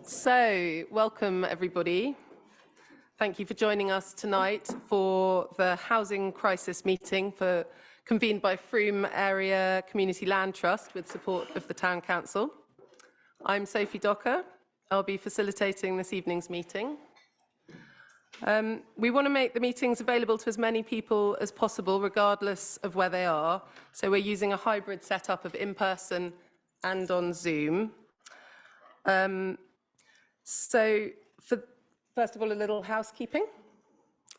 So, welcome everybody. Thank you for joining us tonight for the Housing Crisis meeting convened by Frome Area Community Land Trust with support of the Town Council. I'm Sophie Docker. I'll be facilitating this evening's meeting. We want to make the meetings available to as many people as possible, regardless of where they are. So we're using a hybrid setup of in-person and on Zoom. First of all, a little housekeeping.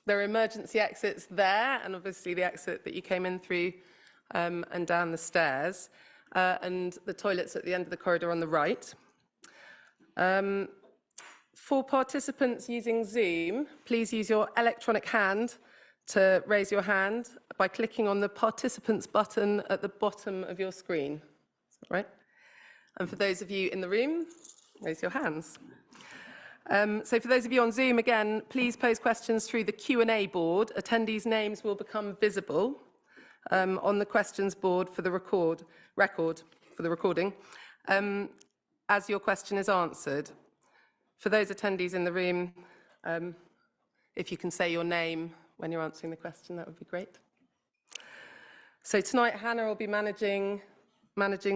There are emergency exits there, and obviously the exit that you came in through and down the stairs, and the toilets at the end of the corridor on the right. For participants using Zoom, please use your electronic hand to raise your hand by clicking on the participants button at the bottom of your screen. Is that right? And for those of you in the room, raise your hands. So for those of you on Zoom, again, please pose questions through the Q&A board. Attendees' names will become visible on the questions board for the recording as your question is answered. For those attendees in the room, if you can say your name when you're answering the question, that would be great. So tonight, Hannah will be managing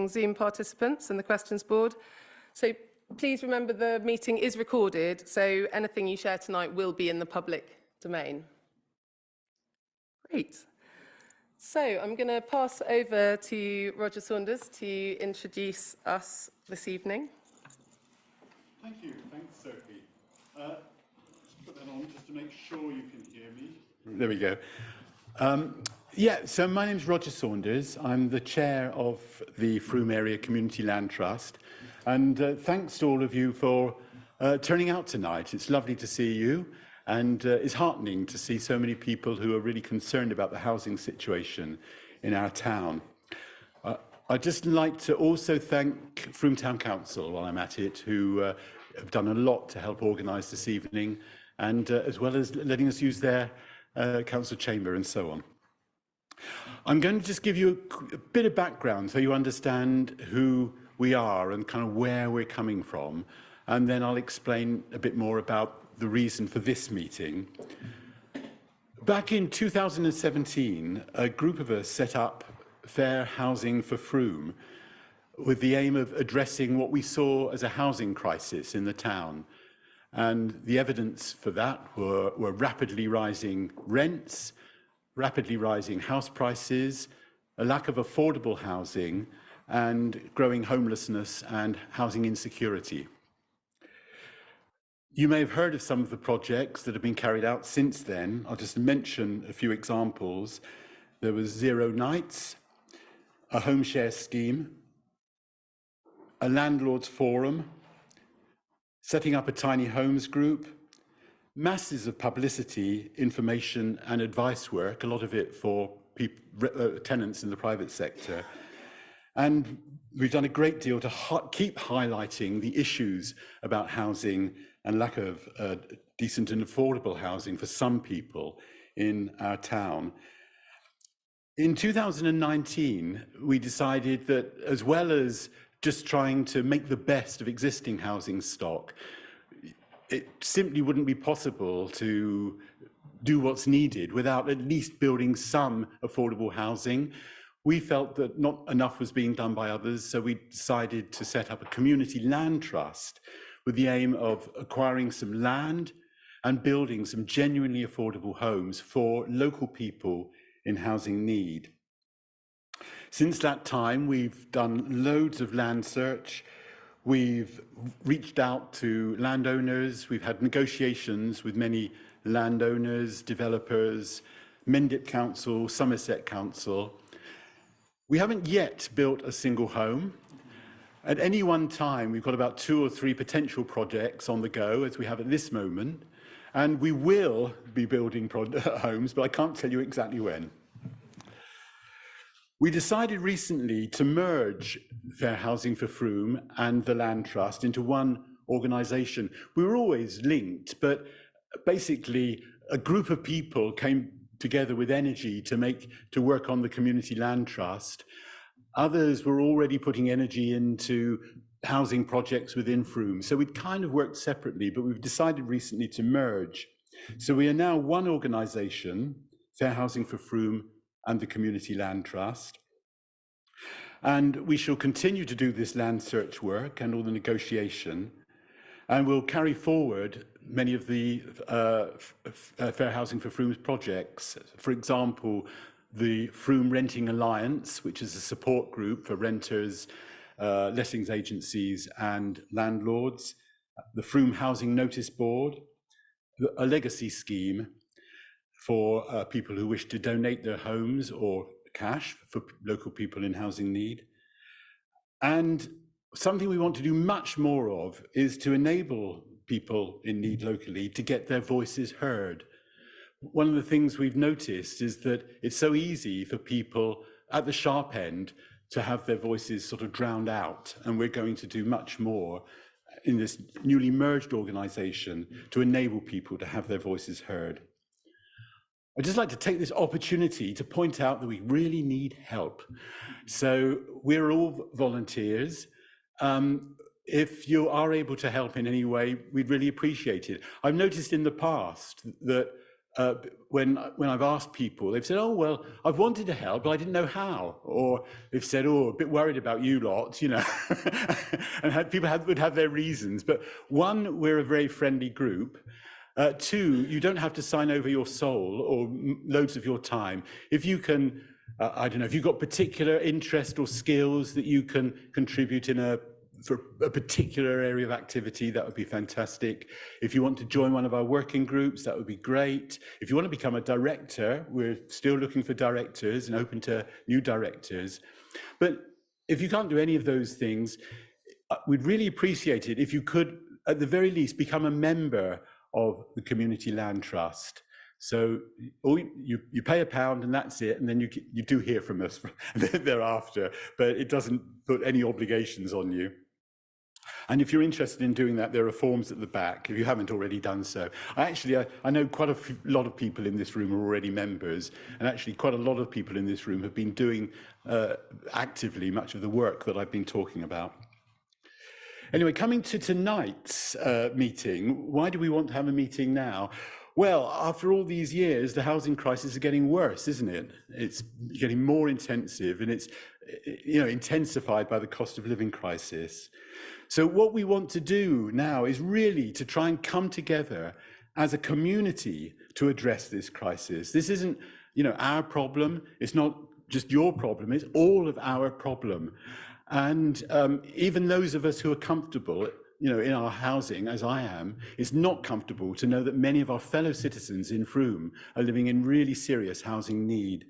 Zoom participants and the questions board. So please remember the meeting is recorded, so anything you share tonight will be in the public domain. Great. So I'm going to pass over to Roger Saunders to introduce us this evening. Thank you. Thanks, Sophie. Just put that on just to make sure you can hear me. There we go. So my name's Roger Saunders. I'm the chair of the Frome Area Community Land Trust. And thanks to all of you for turning out tonight. It's lovely to see you, and it's heartening to see so many people who are really concerned about the housing situation in our town. I'd just like to also thank Frome Town Council while I'm at it, who have done a lot to help organise this evening, and as well as letting us use their council chamber and so on. I'm going to just give you a bit of background so you understand who we are and kind of where we're coming from, and then I'll explain a bit more about the reason for this meeting. Back in 2017, a group of us set up Fair Housing for Frome with the aim of addressing what we saw as a housing crisis in the town. And the evidence for that were rapidly rising rents, rapidly rising house prices, a lack of affordable housing, and growing homelessness and housing insecurity. You may have heard of some of the projects that have been carried out since then. I'll just mention a few examples. There was Zero Nights, a home share scheme, a landlord's forum, setting up a tiny homes group, masses of publicity, information and advice work, a lot of it for tenants in the private sector. And we've done a great deal to keep highlighting the issues about housing and lack of decent and affordable housing for some people in our town. In 2019, we decided that as well as just trying to make the best of existing housing stock, it simply wouldn't be possible to do what's needed without at least building some affordable housing. We felt that not enough was being done by others, so we decided to set up a community land trust with the aim of acquiring some land and building some genuinely affordable homes for local people in housing need. Since that time, we've done loads of land search. We've reached out to landowners. We've had negotiations with many landowners, developers, Mendip Council, Somerset Council. We haven't yet built a single home. At any one time, we've got about 2 or 3 potential projects on the go, as we have at this moment, and we will be building homes, but I can't tell you exactly when. We decided recently to merge Fair Housing for Frome and the Land Trust into one organisation. We were always linked, but basically a group of people came together with energy to work on the Community Land Trust. Others were already putting energy into housing projects within Frome. So we'd kind of worked separately, but we've decided recently to merge. So we are now one organisation, Fair Housing for Frome and the Community Land Trust. And we shall continue to do this land search work and all the negotiation. And we'll carry forward many of the Fair Housing for Frome's projects. For example, the Frome Renting Alliance, which is a support group for renters, lettings agencies and landlords, the Frome Housing Notice Board, a legacy scheme for people who wish to donate their homes or cash for local people in housing need. And something we want to do much more of is to enable people in need locally to get their voices heard. One of the things we've noticed is that it's so easy for people at the sharp end to have their voices sort of drowned out, and we're going to do much more in this newly merged organisation to enable people to have their voices heard. I'd just like to take this opportunity to point out that we really need help. So we're all volunteers. If you are able to help in any way, we'd really appreciate it. I've noticed in the past that when I've asked people, they've said, oh, well, I've wanted to help, but I didn't know how. Or they've said, oh, a bit worried about you lot, you know. And people would have their reasons. But one, we're a very friendly group. Two, you don't have to sign over your soul or loads of your time. If you can, I don't know, if you've got particular interest or skills that you can contribute for a particular area of activity, that would be fantastic. If you want to join one of our working groups, that would be great. If you want to become a director, we're still looking for directors and open to new directors. But if you can't do any of those things, we'd really appreciate it if you could, at the very least, become a member of the Community Land Trust. So you pay £1 and that's it, and then you do hear from us thereafter, but it doesn't put any obligations on you. And if you're interested in doing that, there are forms at the back, if you haven't already done so. I know quite a lot of people in this room are already members, and actually quite a lot of people in this room have been doing actively much of the work that I've been talking about. Anyway, coming to tonight's meeting, why do we want to have a meeting now? Well, after all these years, the housing crisis is getting worse, isn't it? It's getting more intensive, and it's intensified by the cost of living crisis. So what we want to do now is really to try and come together as a community to address this crisis. This isn't, our problem. It's not just your problem. It's all of our problem. And even those of us who are comfortable, in our housing, as I am, it's not comfortable to know that many of our fellow citizens in Frome are living in really serious housing need.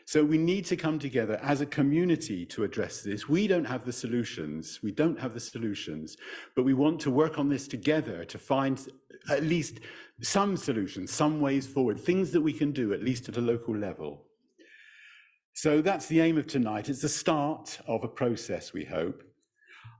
So we need to come together as a community to address this. We don't have the solutions. But we want to work on this together to find at least some solutions, some ways forward, things that we can do, at least at a local level. So that's the aim of tonight. It's the start of a process, we hope.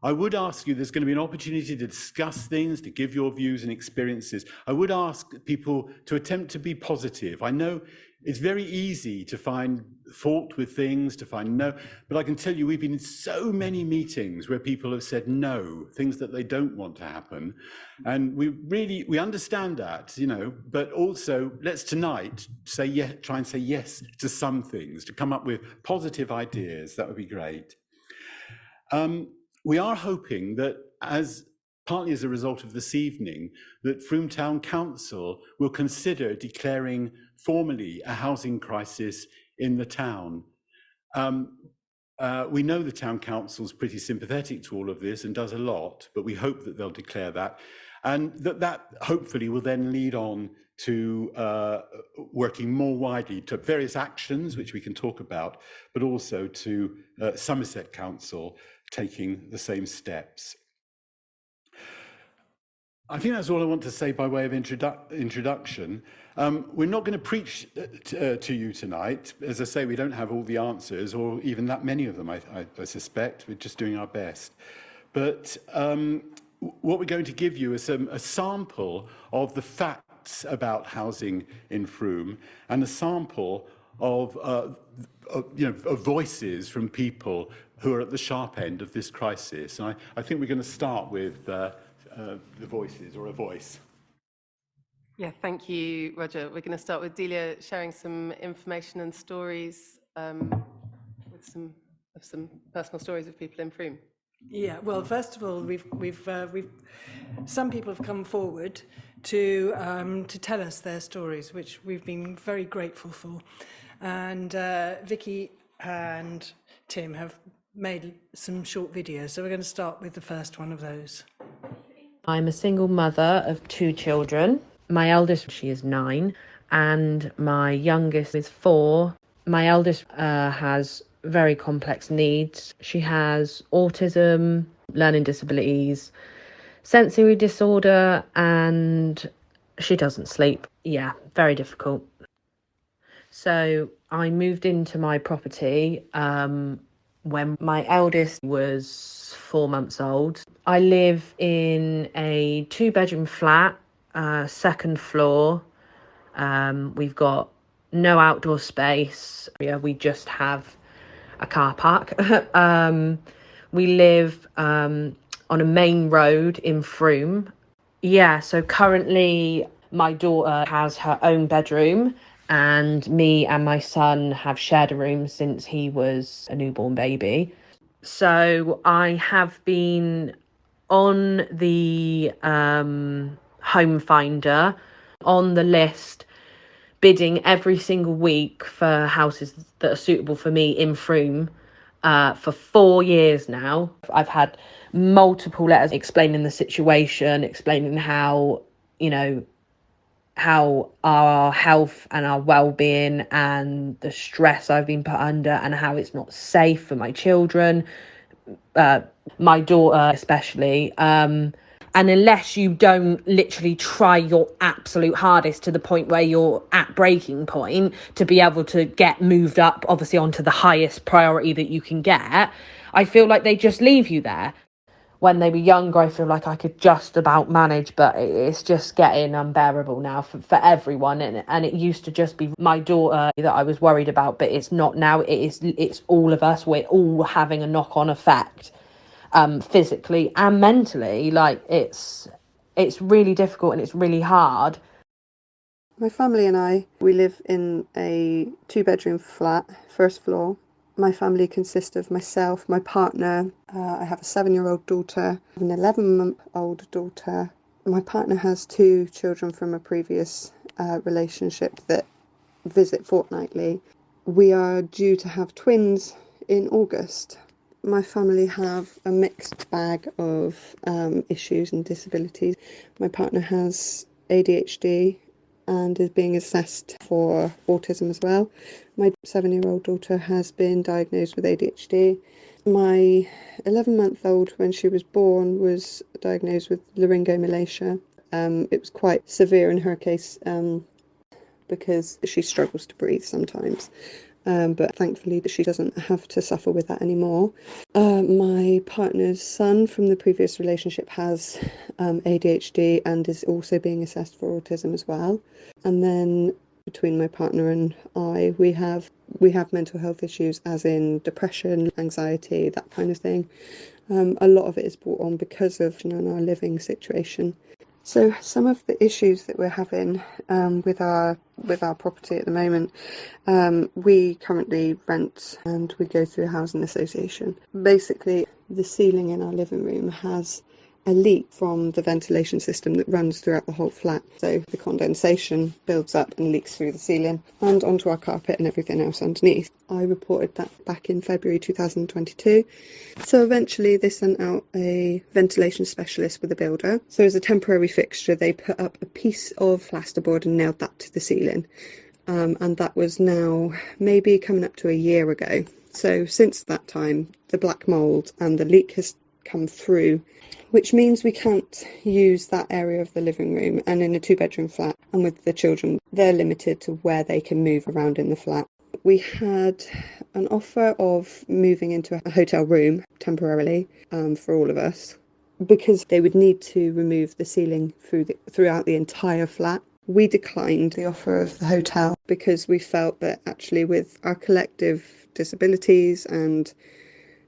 I would ask you, there's going to be an opportunity to discuss things, to give your views and experiences. I would ask people to attempt to be positive. I know it's very easy to find fault with things, to find no, but I can tell you we've been in so many meetings where people have said no, things that they don't want to happen. And we understand that, but also let's tonight try and say yes to some things, to come up with positive ideas. That would be great. We are hoping that partly as a result of this evening, that Frome Town Council will consider declaring formally a housing crisis in the town. We know the Town Council is pretty sympathetic to all of this and does a lot, but we hope that they'll declare that. And that hopefully will then lead on to working more widely to various actions, which we can talk about, but also to Somerset Council taking the same steps. I think that's all I want to say by way of introduction. We're not going to preach to you tonight. As I say, we don't have all the answers, or even that many of them, I suspect. We're just doing our best. But what we're going to give you is a sample of the facts about housing in Frome, and a sample of of voices from people who are at the sharp end of this crisis. And I think we're going to start with the voices, or a voice. Yeah, thank you, Roger. We're going to start with Delia sharing some information and stories with some personal stories of people in Frome. Yeah, well, first of all, some people have come forward to tell us their stories, which we've been very grateful for, and Vicky and Tim have made some short videos. So we're going to start with the first one of those. I'm a single mother of 2 children. My eldest, she is 9, and my youngest is 4. My eldest has very complex needs. She has autism, learning disabilities, sensory disorder, and she doesn't sleep. Yeah, very difficult. So I moved into my property when my eldest was 4 months old. I live in a 2-bedroom flat, 2nd floor. We've got no outdoor space. Yeah, we just have a car park. We live on a main road in Frome. Yeah, so currently my daughter has her own bedroom, and me and my son have shared a room since he was a newborn baby. So I have been on the home finder, on the list, bidding every single week for houses that are suitable for me in Frome for 4 years now. I've had multiple letters explaining the situation, explaining how, how our health and our well-being and the stress I've been put under, and how it's not safe for my children, my daughter especially. And unless you don't literally try your absolute hardest to the point where you're at breaking point to be able to get moved up, obviously, onto the highest priority that you can get, I feel like they just leave you there. When they were younger, I feel like I could just about manage, but it's just getting unbearable now for everyone. And it used to just be my daughter that I was worried about, but it's not now. It's all of us. We're all having a knock-on effect, physically and mentally. Like it's really difficult and it's really hard. My family and I, we live in a 2-bedroom flat, 1st floor. My family consists of myself, my partner, I have a 7-year-old daughter, an 11-month-old daughter. My partner has 2 children from a previous relationship that visit fortnightly. We are due to have twins in August. My family have a mixed bag of issues and disabilities. My partner has ADHD and is being assessed for autism as well. My 7-year-old daughter has been diagnosed with ADHD. My 11-month-old, when she was born, was diagnosed with laryngomalacia. It was quite severe in her case because she struggles to breathe sometimes. But thankfully she doesn't have to suffer with that anymore. My partner's son from the previous relationship has ADHD and is also being assessed for autism as well. And then between my partner and I, we have mental health issues, as in depression, anxiety, that kind of thing. A lot of it is brought on because of our living situation. So some of the issues that we're having with our property at the moment, we currently rent and we go through a housing association. Basically, the ceiling in our living room has a leak from the ventilation system that runs throughout the whole flat. So the condensation builds up and leaks through the ceiling and onto our carpet and everything else underneath. I reported that back in February 2022. So eventually they sent out a ventilation specialist with a builder. So as a temporary fixture, they put up a piece of plasterboard and nailed that to the ceiling. And that was now maybe coming up to a year ago. So since that time, the black mould and the leak has come through, which means we can't use that area of the living room. And in a 2-bedroom flat and with the children, they're limited to where they can move around in the flat. We had an offer of moving into a hotel room temporarily for all of us, because they would need to remove the ceiling throughout the entire flat. We declined the offer of the hotel because we felt that actually with our collective disabilities and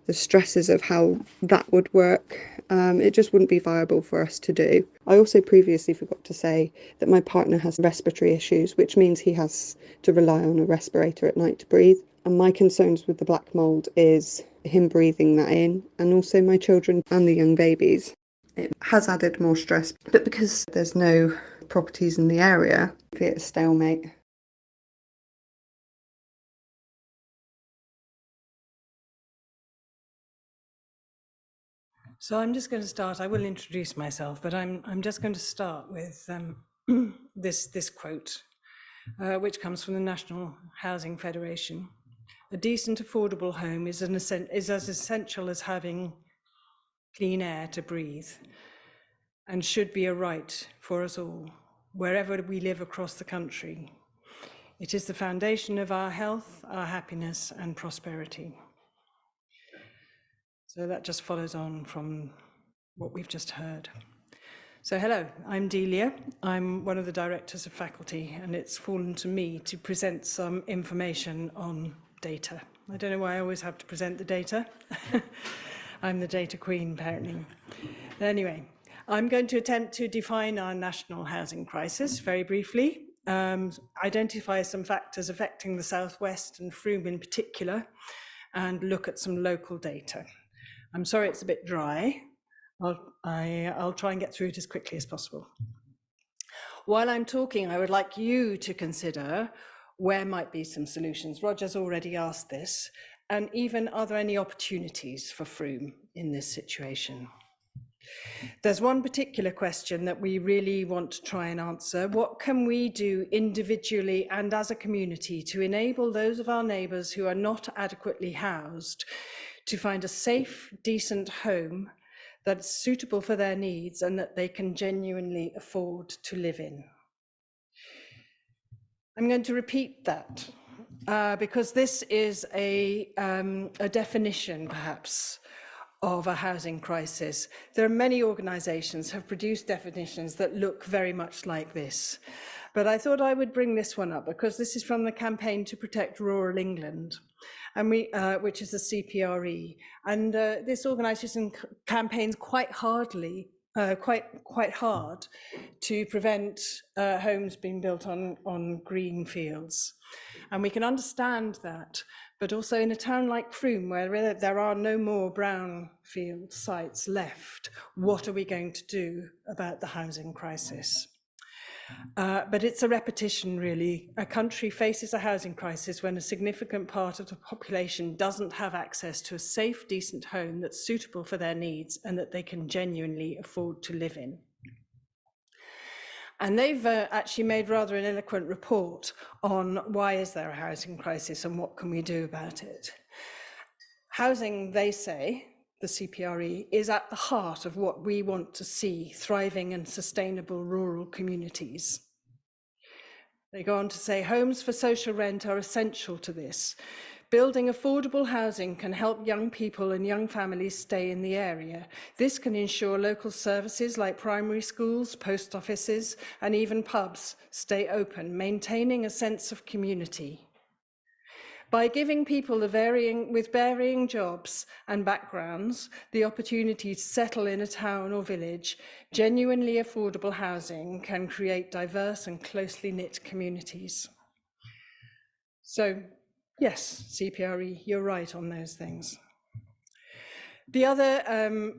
the stresses of how that would work, it just wouldn't be viable for us to do. I also previously forgot to say that my partner has respiratory issues, which means he has to rely on a respirator at night to breathe. And my concerns with the black mould is him breathing that in, and also my children and the young babies. It has added more stress, but because there's no properties in the area, it's a stalemate. So I'm just going to start. I will introduce myself, but I'm just going to start with this quote, which comes from the National Housing Federation. A decent, affordable home is as essential as having clean air to breathe, and should be a right for us all, wherever we live across the country. It is the foundation of our health, our happiness, and prosperity. So that just follows on from what we've just heard. So hello, I'm Delia. I'm one of the directors of faculty, and it's fallen to me to present some information on data. I don't know why I always have to present the data. I'm the data queen, apparently. Anyway, I'm going to attempt to define our national housing crisis very briefly, identify some factors affecting the Southwest and Frome in particular, and look at some local data. I'm sorry it's a bit dry. I'll try and get through it as quickly as possible. While I'm talking, I would like you to consider where might be some solutions. Roger's already asked this, and even are there any opportunities for Frome in this situation? There's one particular question that we really want to try and answer. What can we do individually and as a community to enable those of our neighbours who are not adequately housed to find a safe, decent home that's suitable for their needs and that they can genuinely afford to live in? I'm going to repeat that because this is a definition, perhaps, of a housing crisis. There are many organisations have produced definitions that look very much like this. But I thought I would bring this one up because this is from the Campaign to Protect Rural England, and which is the CPRE. And this organisation campaigns quite hard to prevent homes being built on green fields. And we can understand that, but also in a town like Frome, where there are no more brownfield sites left, what are we going to do about the housing crisis? But it's a repetition, really. A country faces a housing crisis when a significant part of the population doesn't have access to a safe, decent home that's suitable for their needs and that they can genuinely afford to live in. And they've actually made rather an eloquent report on why is there a housing crisis and what can we do about it. Housing, they say, the CPRE, is at the heart of what we want to see thriving and sustainable rural communities. They go on to say, homes for social rent are essential to this. Building affordable housing can help young people and young families stay in the area. This can ensure local services like primary schools, post offices, and even pubs stay open, maintaining a sense of community. By giving people with varying jobs and backgrounds the opportunity to settle in a town or village, genuinely affordable housing can create diverse and closely knit communities. So, yes, CPRE, you're right on those things. The other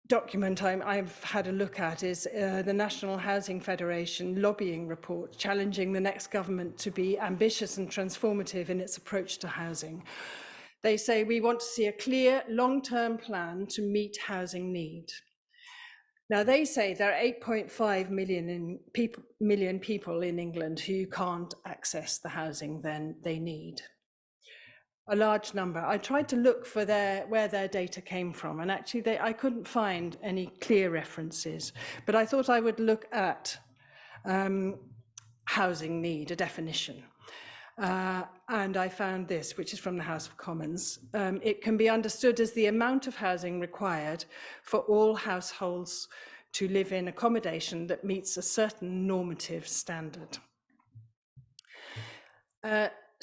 document I've had a look at is the National Housing Federation lobbying report, challenging the next government to be ambitious and transformative in its approach to housing. They say we want to see a clear long-term plan to meet housing need. Now, they say there are 8.5 million people in England who can't access the housing then they need. A large number. I tried to look for where their data came from, and actually I couldn't find any clear references, but I thought I would look at housing need, a definition. And I found this, which is from the House of Commons. It can be understood as the amount of housing required for all households to live in accommodation that meets a certain normative standard.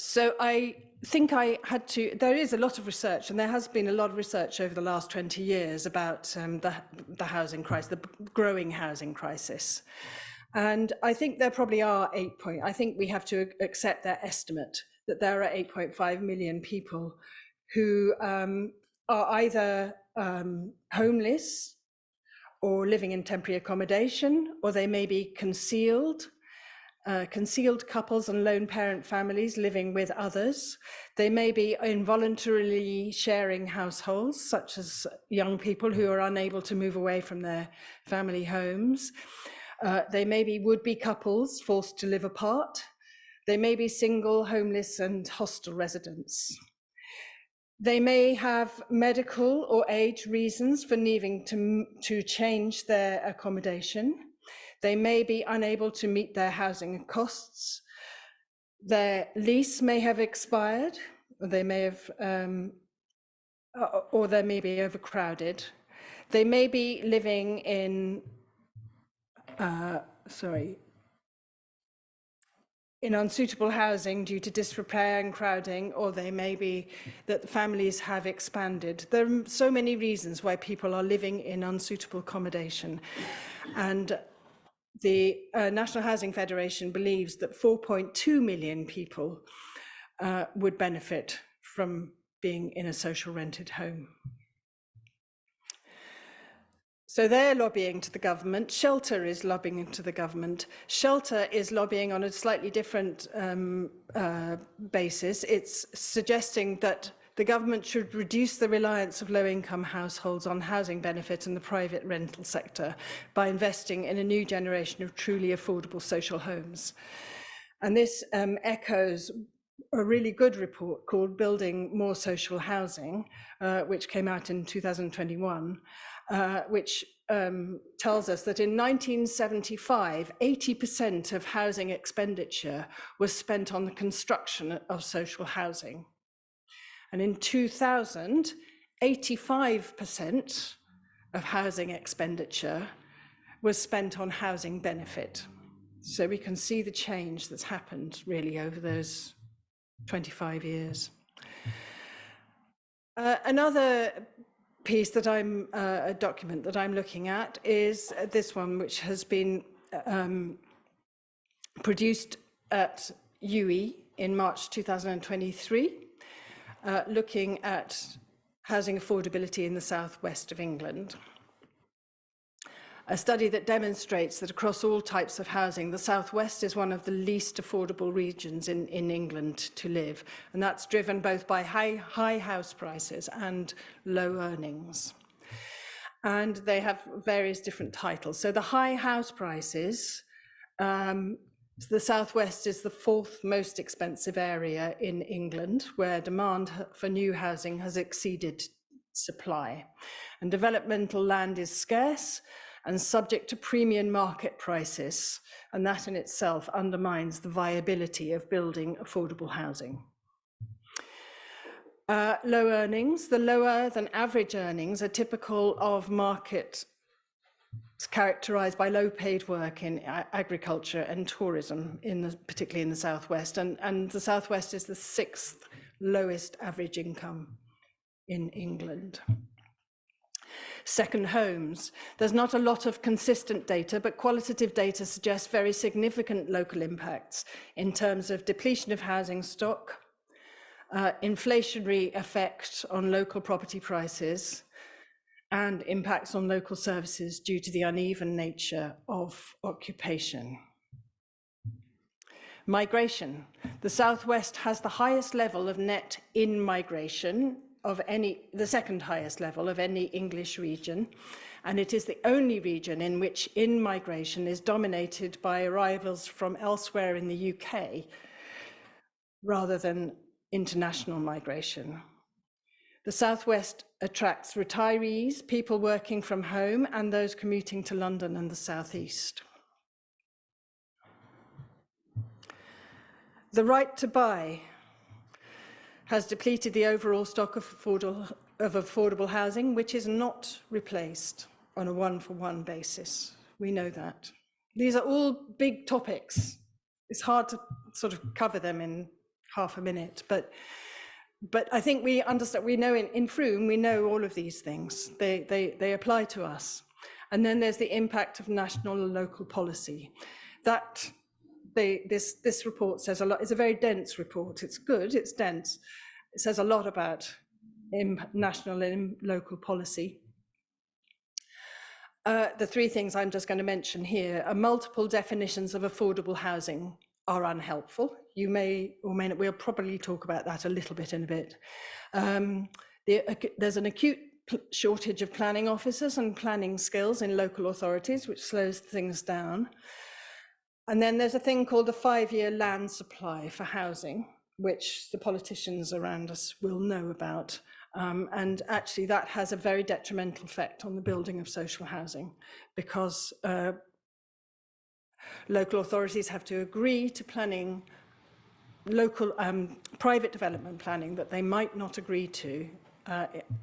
So I think there is a lot of research, and there has been a lot of research over the last 20 years about the housing crisis, the growing housing crisis. And I think there probably are I think we have to accept their estimate that there are 8.5 million people who are either homeless or living in temporary accommodation, or they may be concealed couples and lone parent families living with others. They may be involuntarily sharing households, such as young people who are unable to move away from their family homes. They may be would-be couples forced to live apart. They may be single, homeless, and hostel residents. They may have medical or age reasons for needing to change their accommodation. They may be unable to meet their housing costs. Their lease may have expired, or they may have, or they may be overcrowded. They may be living in, in unsuitable housing due to disrepair and crowding, or they may be that the families have expanded. There are so many reasons why people are living in unsuitable accommodation. And the National Housing Federation believes that 4.2 million people would benefit from being in a social rented home. So they're lobbying to the government. Shelter is lobbying to the government. Shelter is lobbying on a slightly different basis. It's suggesting that the government should reduce the reliance of low-income households on housing benefits in the private rental sector by investing in a new generation of truly affordable social homes. And this echoes a really good report called Building More Social Housing, which came out in 2021, which tells us that in 1975, 80% of housing expenditure was spent on the construction of social housing. And in 2000, 85% of housing expenditure was spent on housing benefit. So we can see the change that's happened really over those 25 years. Another piece that a document that I'm looking at is this one, which has been produced at UE in March 2023. Looking at housing affordability in the southwest of England. A study that demonstrates that across all types of housing, the southwest is one of the least affordable regions in England to live, and that's driven both by high house prices and low earnings. And they have various different titles. So the high house prices, the southwest is the fourth most expensive area in England, where demand for new housing has exceeded supply. And developmental land is scarce and subject to premium market prices, and that in itself undermines the viability of building affordable housing. Low earnings, the lower than average earnings are typical of market characterised by low-paid work in agriculture and tourism, particularly in the southwest, and the southwest is the sixth lowest average income in England. Second homes. There's not a lot of consistent data, but qualitative data suggests very significant local impacts in terms of depletion of housing stock, inflationary effect on local property prices, and impacts on local services due to the uneven nature of occupation. Migration. The southwest has the highest level of net in-migration of the second highest level of any English region, and it is the only region in which in-migration is dominated by arrivals from elsewhere in the UK rather than international migration. The southwest attracts retirees, people working from home, and those commuting to London and the southeast. The right to buy has depleted the overall stock of affordable housing, which is not replaced on a one-for-one basis. We know that. These are all big topics. It's hard to sort of cover them in half a minute, but I think we understand, we know in Frome, we know all of these things. They apply to us. And then there's the impact of national and local policy. That this report says a lot. It's a very dense report. It's good, it's dense. It says a lot about national and local policy. The three things I'm just going to mention here are multiple definitions of affordable housing are unhelpful. You may or may not, we'll probably talk about that a little bit in a bit. There's an acute shortage of planning officers and planning skills in local authorities, which slows things down. And then there's a thing called the 5-year land supply for housing, which the politicians around us will know about. And actually that has a very detrimental effect on the building of social housing, because local authorities have to agree to planning, local private development planning that they might not agree to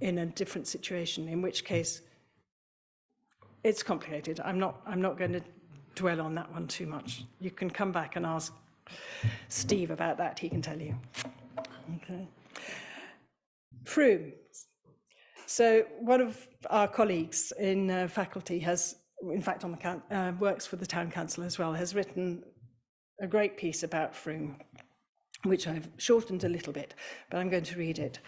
in a different situation, in which case it's complicated. I'm not going to dwell on that one too much. You can come back and ask Steve about that, he can tell you. Okay. Frome. So one of our colleagues in faculty has, in fact, on the works for the town council as well, has written a great piece about Frome, which I've shortened a little bit, but I'm going to read it.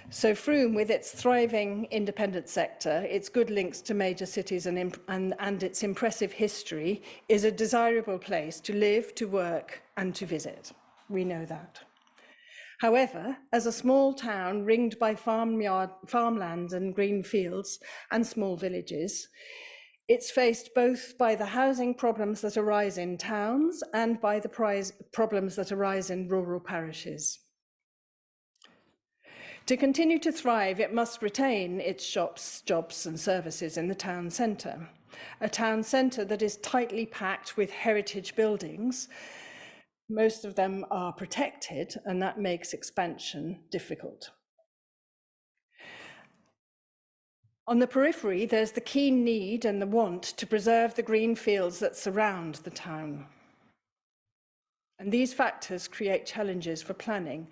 So Frome, with its thriving independent sector, its good links to major cities and its impressive history, is a desirable place to live, to work, and to visit. We know that. However, as a small town ringed by farmlands and green fields and small villages, it's faced both by the housing problems that arise in towns and by the problems that arise in rural parishes. To continue to thrive, it must retain its shops, jobs and services in the town centre, a town centre that is tightly packed with heritage buildings. Most of them are protected, and that makes expansion difficult. On the periphery, there's the keen need and the want to preserve the green fields that surround the town. And these factors create challenges for planning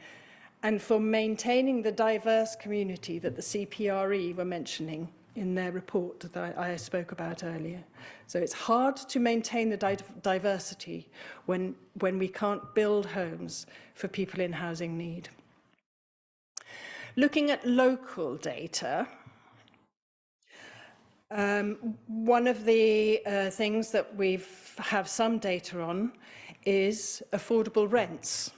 and for maintaining the diverse community that the CPRE were mentioning in their report that I spoke about earlier. So it's hard to maintain the diversity when we can't build homes for people in housing need. Looking at local data, one of the things that we have some data on is affordable rents.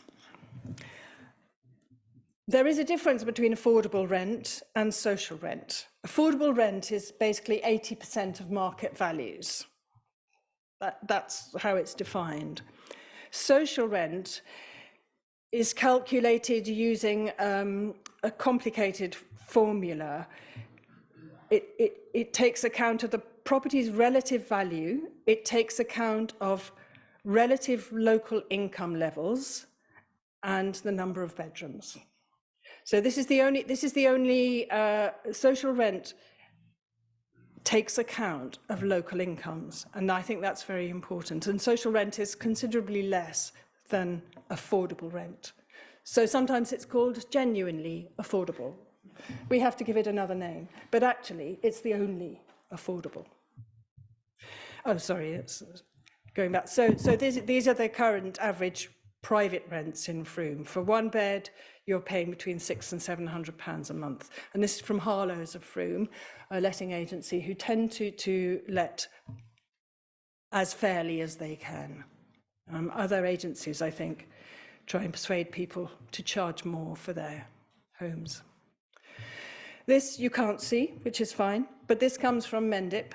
There is a difference between affordable rent and social rent. Affordable rent is basically 80% of market values. That's how it's defined. Social rent is calculated using a complicated formula. It takes account of the property's relative value. It takes account of relative local income levels and the number of bedrooms. So this is the only social rent takes account of local incomes, and I think that's very important. And social rent is considerably less than affordable rent. So sometimes it's called genuinely affordable. We have to give it another name, but actually it's the only affordable. Oh, sorry, it's going back. So these are the current average private rents in Frome. For one bed, you're paying between £600 and £700 a month. And this is from Harlow's of Frome, a letting agency who tend to let as fairly as they can. Other agencies, I think, try and persuade people to charge more for their homes. This you can't see, which is fine, but this comes from Mendip.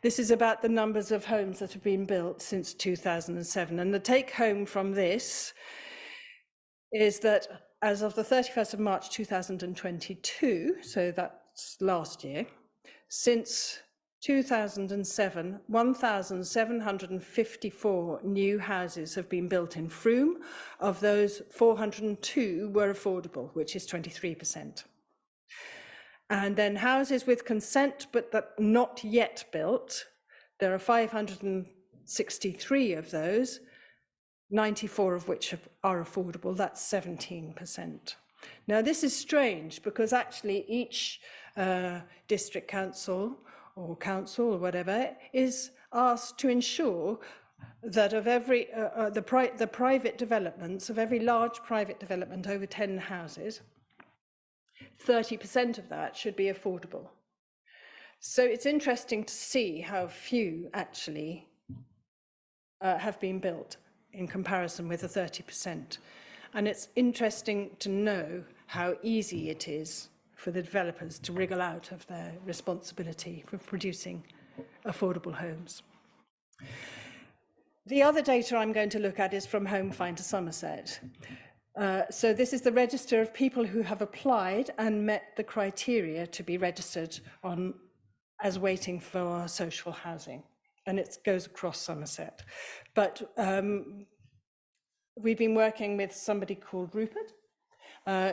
This is about the numbers of homes that have been built since 2007. And the take home from this is that as of the 31st of March 2022, so that's last year, since 2007, 1,754 new houses have been built in Frome. Of those, 402 were affordable, which is 23%. And then houses with consent but that not yet built, there are 563 of those, 94 of which are affordable. That's 17%. Now, this is strange because actually each district council or whatever is asked to ensure that of every the private developments, of every large private development over 10 houses, 30% of that should be affordable. So it's interesting to see how few actually have been built in comparison with the 30%. And it's interesting to know how easy it is for the developers to wriggle out of their responsibility for producing affordable homes. The other data I'm going to look at is from Home Finder Somerset. So this is the register of people who have applied and met the criteria to be registered on as waiting for social housing. And it goes across Somerset. But we've been working with somebody called Rupert,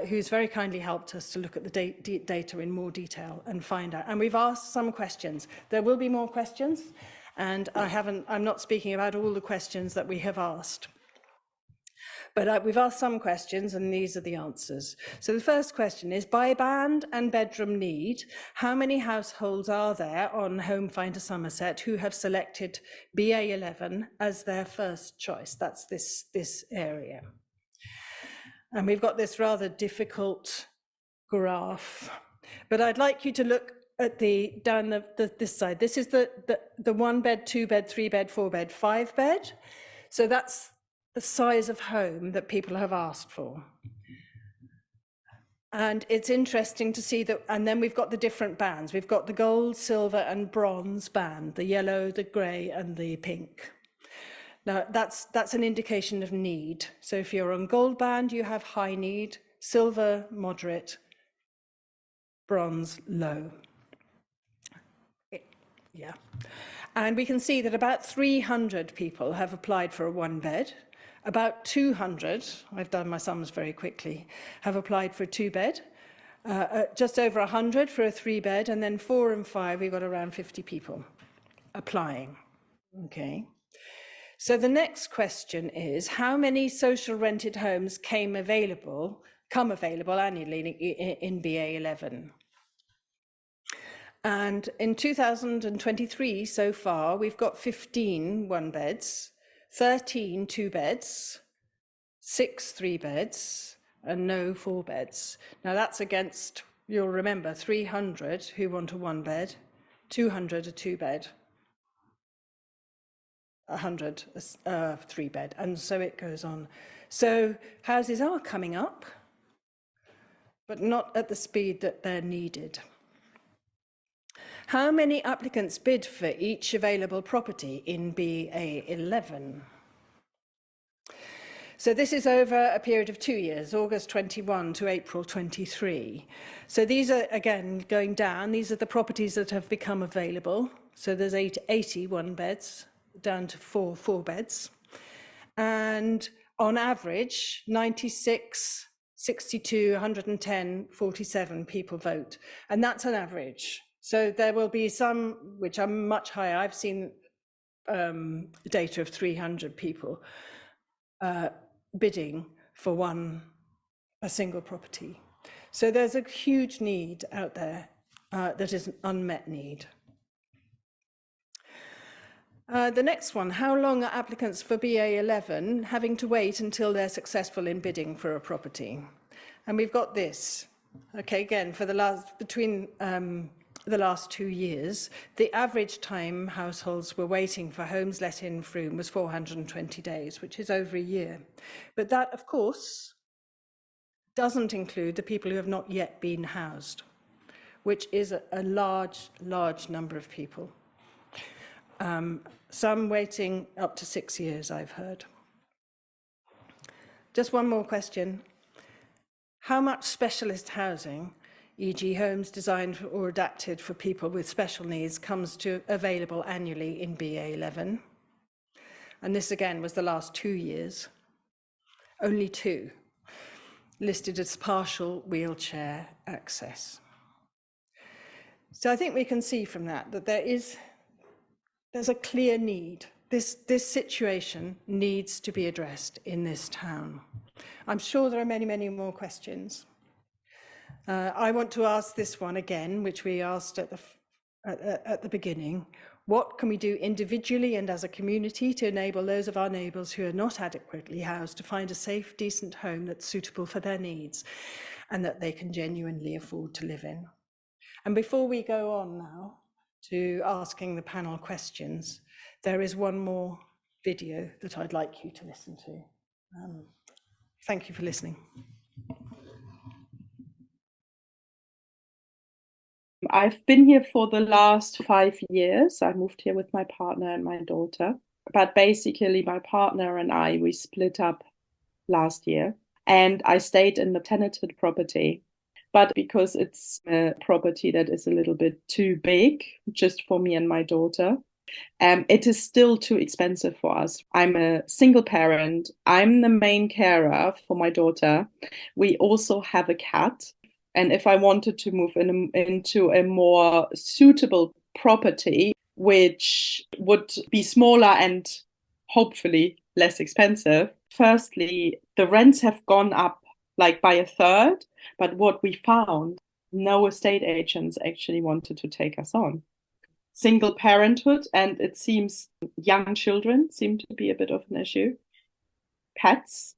who's very kindly helped us to look at the data in more detail and find out. And we've asked some questions. There will be more questions, and I'm not speaking about all the questions that we have asked. But we've asked some questions, and these are the answers. So the first question is, by band and bedroom need, how many households are there on Home Finder Somerset who have selected BA11 as their first choice? That's this area. And we've got this rather difficult graph, but I'd like you to look at down this side. This is the 1 bed, 2 bed, 3 bed, 4 bed, 5 bed. So that's the size of home that people have asked for. And it's interesting to see that, and then we've got the different bands. We've got the gold, silver and bronze band, the yellow, the grey and the pink. Now that's an indication of need. So if you're on gold band, you have high need, silver, moderate, bronze, low. Yeah. And we can see that about 300 people have applied for a 1 bed. About 200, I've done my sums very quickly, have applied for a 2 bed, just over 100 for a 3 bed, and then 4 and 5, we've got around 50 people applying. Okay. So the next question is, how many social rented homes come available annually in BA11? And in 2023 so far, we've got 15 1 beds, 13 2 beds, 6 3 beds, and no 4 beds. Now that's against, you'll remember, 300 who want a 1 bed, 200 a 2 bed, 100 a 3 bed, and so it goes on. So houses are coming up, but not at the speed that they're needed. How many applicants bid for each available property in BA11? So this is over a period of 2 years, August 21 to April 23. So these are, again, going down. These are the properties that have become available. So there's 80 1 beds down to 4 beds. And on average, 96, 62, 110, 47 people vote. And that's an average. So there will be some which are much higher. I've seen data of 300 people bidding for a single property. So there's a huge need out there that is an unmet need. The next one, how long are applicants for BA11 having to wait until they're successful in bidding for a property? And we've got this. Okay, again, for between the last 2 years, the average time households were waiting for homes let in Frome was 420 days, which is over a year. But that, of course, doesn't include the people who have not yet been housed, which is a large, large number of people. Some waiting up to 6 years, I've heard. Just one more question. How much specialist housing, e.g. homes designed or adapted for people with special needs, comes to available annually in BA11? And this again was the last 2 years. Only 2 listed as partial wheelchair access. So I think we can see from that there's a clear need. This situation needs to be addressed in this town. I'm sure there are many, many more questions. I want to ask this one again, which we asked at the beginning. What can we do individually and as a community to enable those of our neighbours who are not adequately housed to find a safe, decent home that's suitable for their needs and that they can genuinely afford to live in? And before we go on now to asking the panel questions, there is one more video that I'd like you to listen to. Thank you for listening. I've been here for the last 5 years. I moved here with my partner and my daughter. But basically, my partner and I, we split up last year. And I stayed in the tenanted property. But because it's a property that is a little bit too big, just for me and my daughter, it is still too expensive for us. I'm a single parent. I'm the main carer for my daughter. We also have a cat. And if I wanted to move into a more suitable property, which would be smaller and hopefully less expensive, firstly, the rents have gone up like by a third. But what we found, no estate agents actually wanted to take us on. Single parenthood, and it seems young children seem to be a bit of an issue. Pets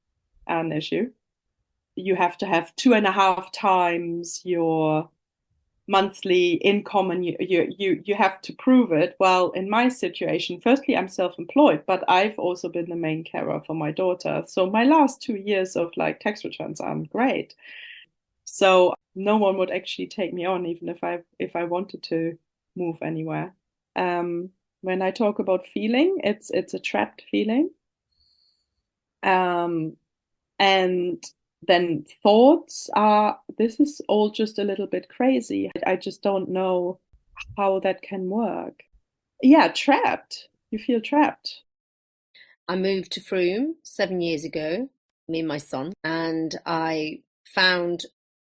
are an issue. You have to have 2.5 times your monthly income, and you have to prove it. Well, in my situation, firstly, I'm self-employed, but I've also been the main carer for my daughter. So my last 2 years of like tax returns aren't great. So no one would actually take me on, even if I wanted to move anywhere. When I talk about feeling, it's a trapped feeling. And then thoughts are, this is all just a little bit crazy. I just don't know how that can work. Yeah, trapped. You feel trapped. I moved to Frome 7 years ago, me and my son, and I found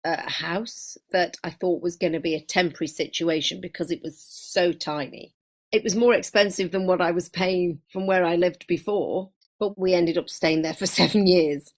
a house that I thought was going to be a temporary situation because it was so tiny. It was more expensive than what I was paying from where I lived before, but we ended up staying there for 7 years.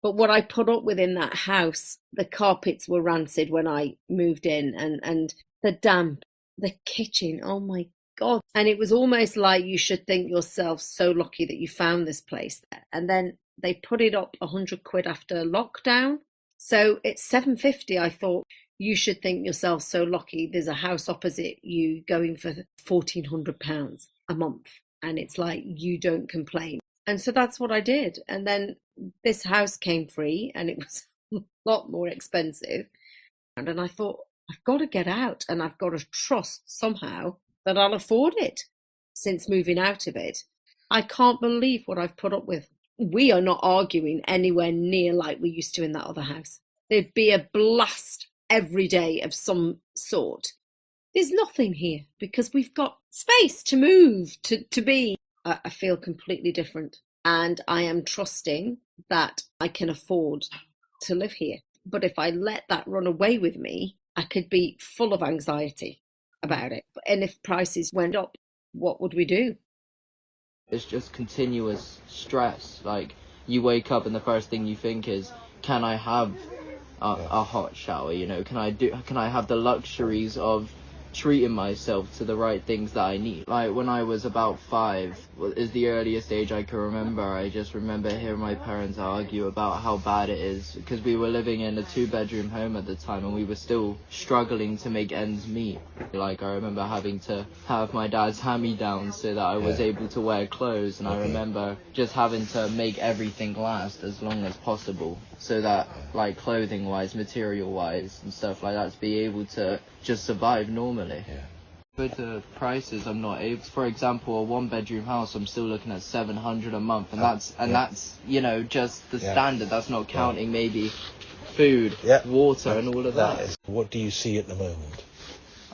But what I put up with in that house, the carpets were rancid when I moved in, and the damp, the kitchen, oh my God. And it was almost like you should think yourself so lucky that you found this place. And then they put it up 100 quid after lockdown. So it's 750. I thought you should think yourself so lucky. There's a house opposite you going for £1,400 a month. And it's like, you don't complain. And so that's what I did. And then this house came free and it was a lot more expensive. And then I thought, I've got to get out and I've got to trust somehow that I'll afford it. Since moving out of it, I can't believe what I've put up with. We are not arguing anywhere near like we used to in that other house. There'd be a blast every day of some sort. There's nothing here because we've got space to move, to be. I feel completely different, and I am trusting that I can afford to live here. But if I let that run away with me, I could be full of anxiety about it. And if prices went up, what would we do? It's just continuous stress. Like, you wake up and the first thing you think is, can I have a hot shower? You know, can I have the luxuries of treating myself to the right things that I need? Like, when I was about 5 is the earliest age I can remember. I just remember hearing my parents argue about how bad it is, because we were living in a 2-bedroom home at the time and we were still struggling to make ends meet. Like, I remember having to have my dad's hand-me-downs so that I was able to wear clothes, and I remember just having to make everything last as long as possible so that, like, clothing wise, material wise and stuff like that, to be able to just survive normally. With the prices, I'm not able. For example, a 1-bedroom house, I'm still looking at 700 a month, and that's you know, just the standard. That's not counting maybe food, water, and all of that. What do you see at the moment?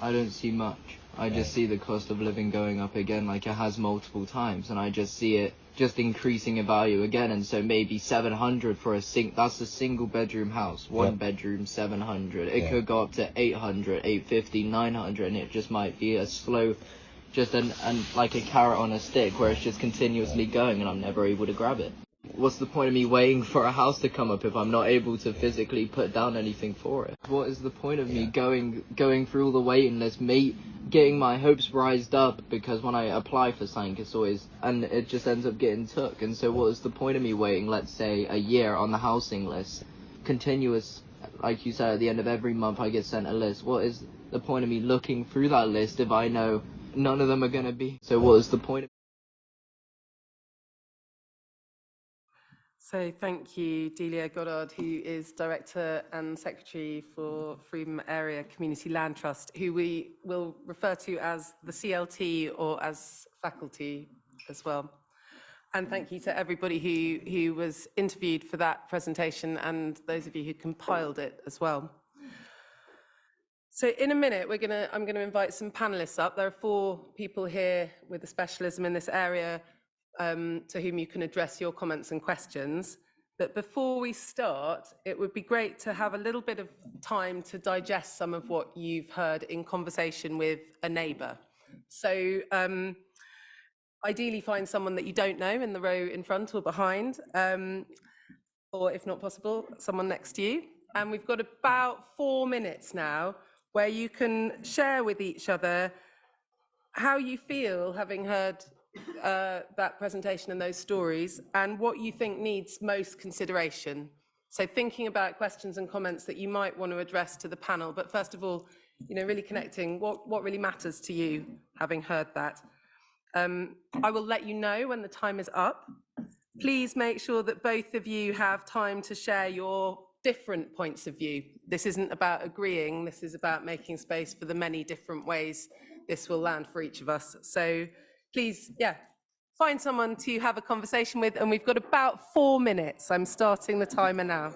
I don't see much. I just see the cost of living going up again, like it has multiple times, and I just see it just increasing in value again. And so maybe 700 for that's a single bedroom house, one bedroom, 700. It could go up to 800, 850, 900, and it just might be a slow, just and like a carrot on a stick where it's just continuously going, and I'm never able to grab it. What's the point of me waiting for a house to come up if I'm not able to physically put down anything for it? What is the point of me going through all the waiting list, getting my hopes rised up, because when I apply for something, it's always, and it just ends up getting took. And so what is the point of me waiting, let's say, a year on the housing list, continuous, like you said, at the end of every month I get sent a list. What is the point of me looking through that list if I know none of them are going to be? So what is the point of So thank you, Delia Goddard, who is Director and Secretary for Frome Area Community Land Trust, who we will refer to as the CLT or as faculty as well. And thank you to everybody who was interviewed for that presentation and those of you who compiled it as well. So in a minute, I'm going to invite some panelists up. There are 4 people here with a specialism in this area to whom you can address your comments and questions. But before we start, it would be great to have a little bit of time to digest some of what you've heard in conversation with a neighbour. So ideally find someone that you don't know in the row in front or behind, or if not possible, someone next to you. And we've got about 4 minutes now where you can share with each other how you feel having heard that presentation and those stories, and what you think needs most consideration. So thinking about questions and comments that you might want to address to the panel, but first of all, really connecting what really matters to you having heard that. I will let you know when the time is up. Please make sure that both of you have time to share your different points of view. This isn't about agreeing, this is about making space for the many different ways this will land for each of us. So please, find someone to have a conversation with, and we've got about 4 minutes. I'm starting the timer now.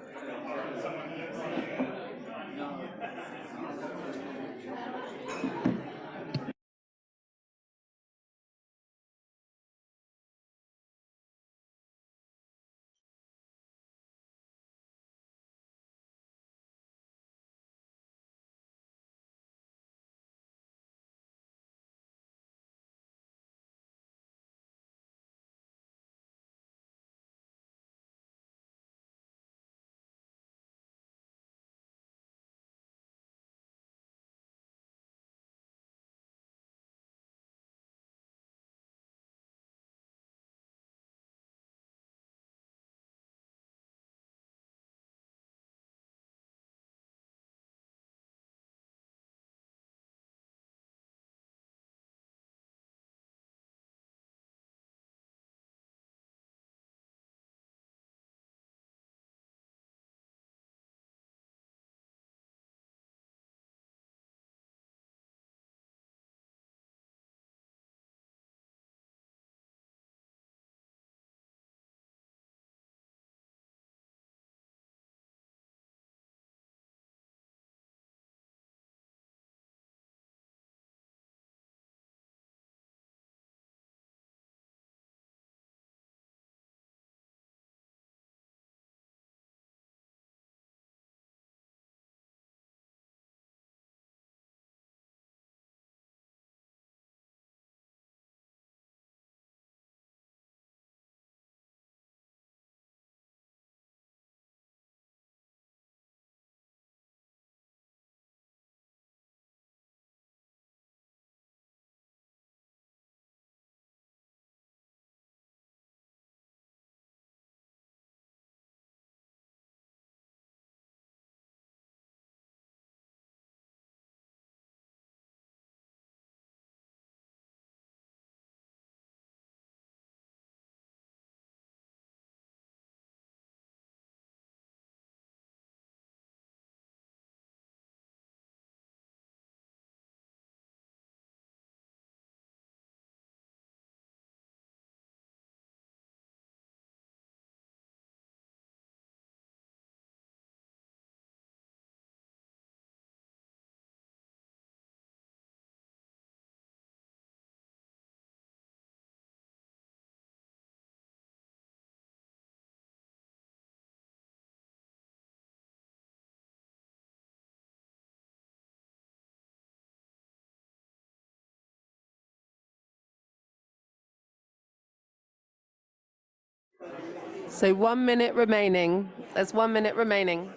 So 1 minute remaining. There's 1 minute remaining.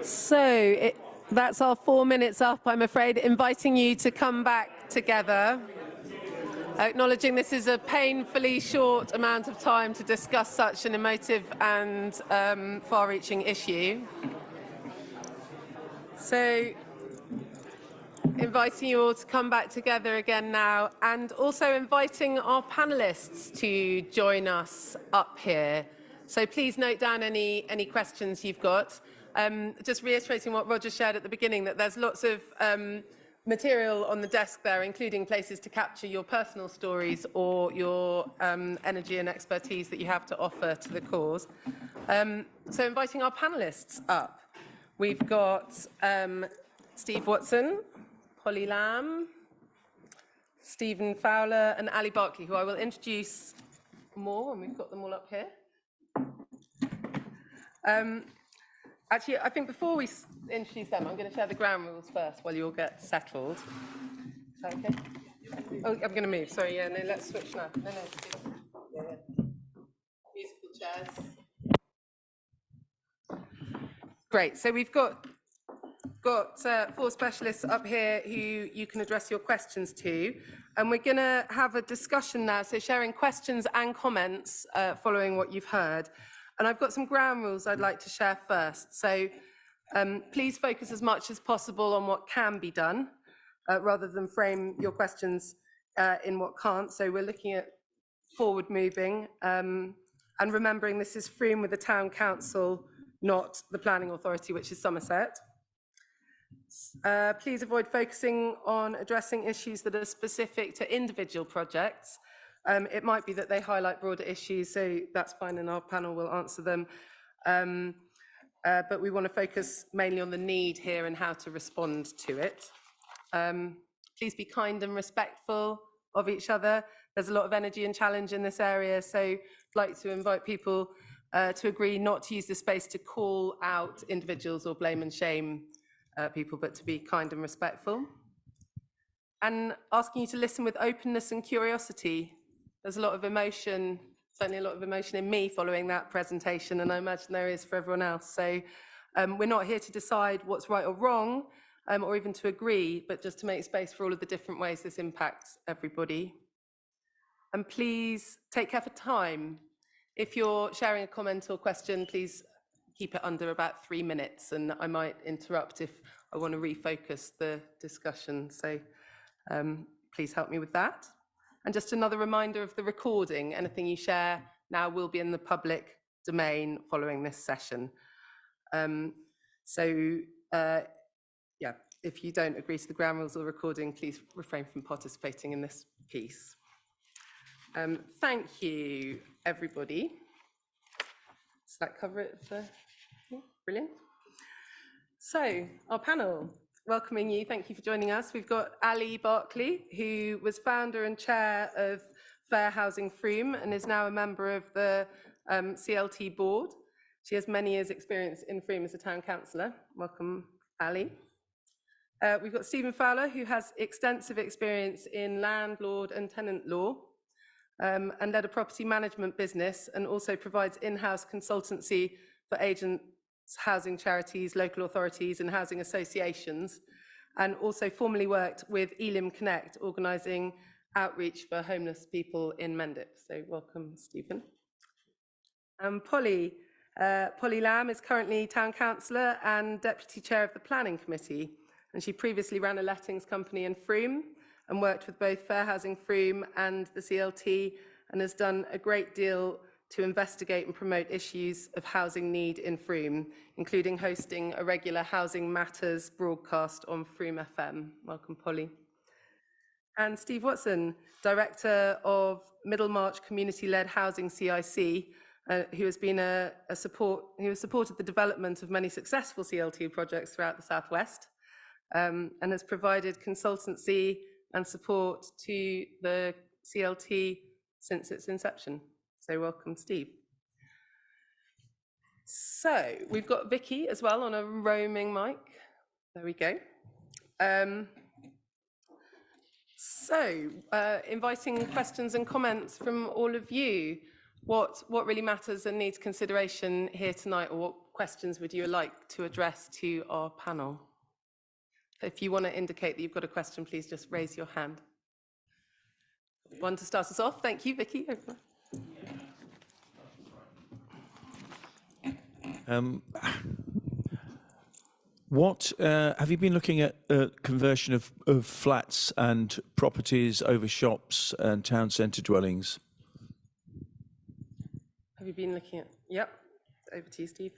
So that's our 4 minutes up, I'm afraid, inviting you to come back together, acknowledging this is a painfully short amount of time to discuss such an emotive and far-reaching issue. So inviting you all to come back together again now, and also inviting our panelists to join us up here. So please note down any questions you've got. Just reiterating what Roger shared at the beginning, that there's lots of material on the desk there, including places to capture your personal stories or your energy and expertise that you have to offer to the cause. So inviting our panelists up. We've got Steve Watson, Holly Lamb, Stephen Fowler and Ali Barkley, who I will introduce more, and we've got them all up here. Actually, I think before we introduce them, I'm going to share the ground rules first while you all get settled. Is that okay? Oh, I'm going to move. Sorry, yeah, no, let's switch now. No. Yeah. Musical chairs. Great, so we've got 4 specialists up here who you can address your questions to, and we're going to have a discussion now, so sharing questions and comments following what you've heard. And I've got some ground rules I'd like to share first. So please focus as much as possible on what can be done, rather than frame your questions in what can't. So we're looking at forward moving, and remembering this is Frome with the Town Council, not the Planning Authority, which is Somerset. Please avoid focusing on addressing issues that are specific to individual projects. It might be that they highlight broader issues, so that's fine, and our panel will answer them. But we want to focus mainly on the need here and how to respond to it. Please be kind and respectful of each other. There's a lot of energy and challenge in this area, so I'd like to invite people to agree not to use the space to call out individuals or blame and shame people, but to be kind and respectful. And asking you to listen with openness and curiosity. There's a lot of emotion, certainly a lot of emotion in me following that presentation, and I imagine there is for everyone else. So we're not here to decide what's right or wrong, or even to agree, but just to make space for all of the different ways this impacts everybody. And please take care for time. If you're sharing a comment or question, please keep it under about 3 minutes, and I might interrupt if I want to refocus the discussion. So please help me with that. And just another reminder of the recording. Anything you share now will be in the public domain following this session. Yeah, if you don't agree to the ground rules or recording, please refrain from participating in this piece. Thank you, everybody. Does that cover it for you? Brilliant. So, our panel, welcoming you, thank you for joining us. We've got Ali Barkley, who was founder and chair of Fair Housing Frome and is now a member of the CLT board. She has many years' experience in Frome as a town councillor. Welcome, Ali. We've got Stephen Fowler, who has extensive experience in landlord and tenant law, and led a property management business, and also provides in-house consultancy for agents, housing charities, local authorities and housing associations. and also formerly worked with Elim Connect, organising outreach for homeless people in Mendip. So welcome, Stephen. And Polly Lamb is currently Town Councillor and Deputy Chair of the Planning Committee, and she previously ran a lettings company in Frome and worked with both Fair Housing Frome and the CLT, and has done a great deal to investigate and promote issues of housing need in Frome, including hosting a regular Housing Matters broadcast on Frome FM. Welcome, Polly. And Steve Watson, Director of Middlemarch Community-Led Housing CIC, who has supported the development of many successful CLT projects throughout the Southwest, and has provided consultancy and support to the CLT since its inception. So welcome, Steve. So we've got Vicky as well on a roaming mic. There we go. Inviting questions and comments from all of you. What really matters and needs consideration here tonight, or what questions would you like to address to our panel? If you want to indicate that you've got a question, please just raise your hand. One to start us off. Thank you, Vicky. What have you been looking at conversion of flats and properties over shops and town centre dwellings? Have you been looking at? Yep. Over to you, Steve.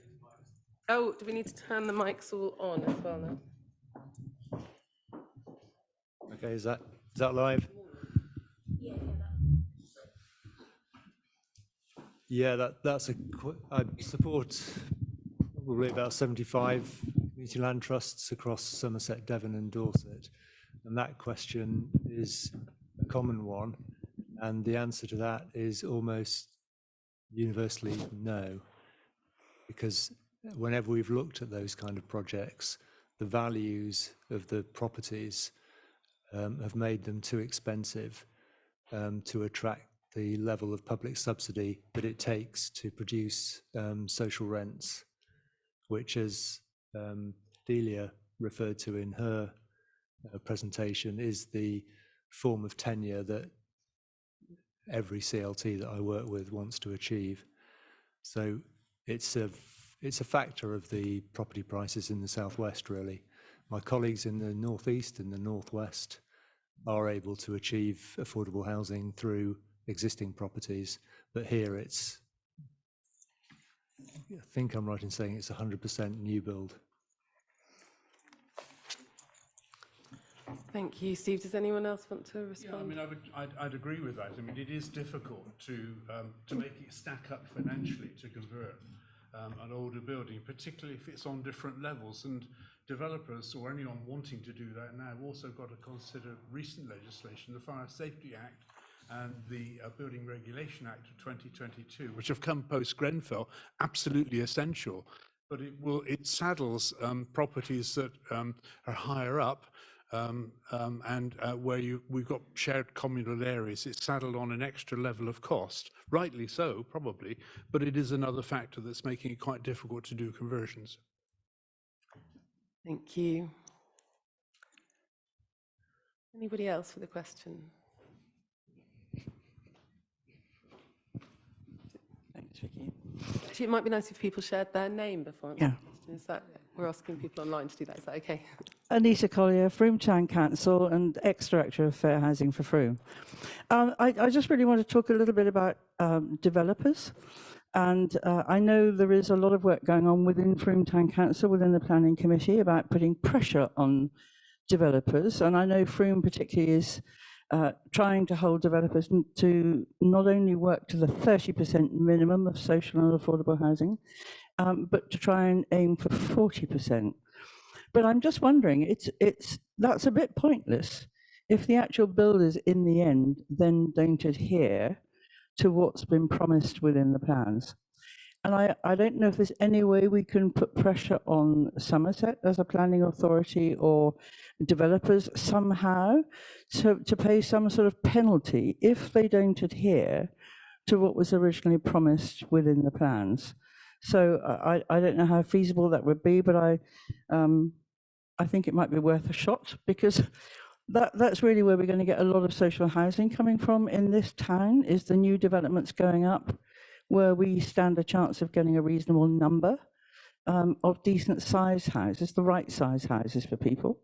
Oh, do we need to turn the mics all on as well now? Okay, is that live? Yeah, I support probably about 75 community land trusts across Somerset, Devon and Dorset, and that question is a common one, and the answer to that is almost universally no, because whenever we've looked at those kind of projects, the values of the properties have made them too expensive to attract the level of public subsidy that it takes to produce social rents, which, as Delia referred to in her presentation, is the form of tenure that every CLT that I work with wants to achieve. So it's a factor of the property prices in the Southwest, really. My colleagues in the Northeast and the Northwest are able to achieve affordable housing through existing properties, but here I think I'm right in saying it's 100% new build. Thank you, Steve. Does anyone else want to respond? Yeah, I mean, I'd agree with that. I mean, it is difficult to make it stack up financially to convert an older building, particularly if it's on different levels. And developers or anyone wanting to do that now have also got to consider recent legislation, the Fire Safety Act and the Building Regulation Act of 2022, which have come post Grenfell, absolutely essential. But it saddles properties that are higher up and where we've got shared communal areas. It's saddled on an extra level of cost, rightly so, probably, but it is another factor that's making it quite difficult to do conversions. Thank you. Anybody else with a question? Thanks, Vicky. Actually, it might be nice if people shared their name before. Yeah. Is that, we're asking people online to do that. Is that okay? Anita Collier, Frome Town Council and ex-director of Fair Housing for Frome. I just really want to talk a little bit about developers. And I know there is a lot of work going on within Frome Town Council, within the Planning Committee, about putting pressure on developers. And I know Frome particularly is trying to hold developers to not only work to the 30% minimum of social and affordable housing, but to try and aim for 40%. But I'm just wondering, that's a bit pointless if the actual builders in the end then don't adhere to what's been promised within the plans. And I don't know if there's any way we can put pressure on Somerset as a planning authority or developers somehow to pay some sort of penalty if they don't adhere to what was originally promised within the plans. So I don't know how feasible that would be, but I think it might be worth a shot, because that's really where we're going to get a lot of social housing coming from in this town, is the new developments going up, where we stand a chance of getting a reasonable number of decent size houses, the right size houses for people.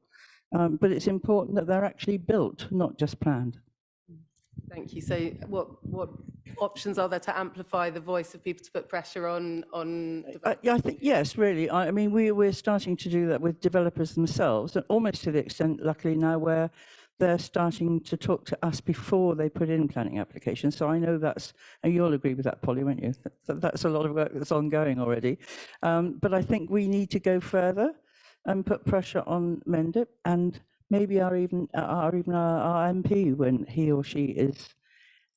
But it's important that they're actually built, not just planned. Thank you. So what options are there to amplify the voice of people, to put pressure on Yeah, I think, yes, really. I mean, we're starting to do that with developers themselves, and almost to the extent, luckily now, where they're starting to talk to us before they put in planning applications. So I know that's, and you'll agree with that, Polly, won't you? That's a lot of work that's ongoing already. But I think we need to go further and put pressure on Mendip, and maybe our MP when he or she is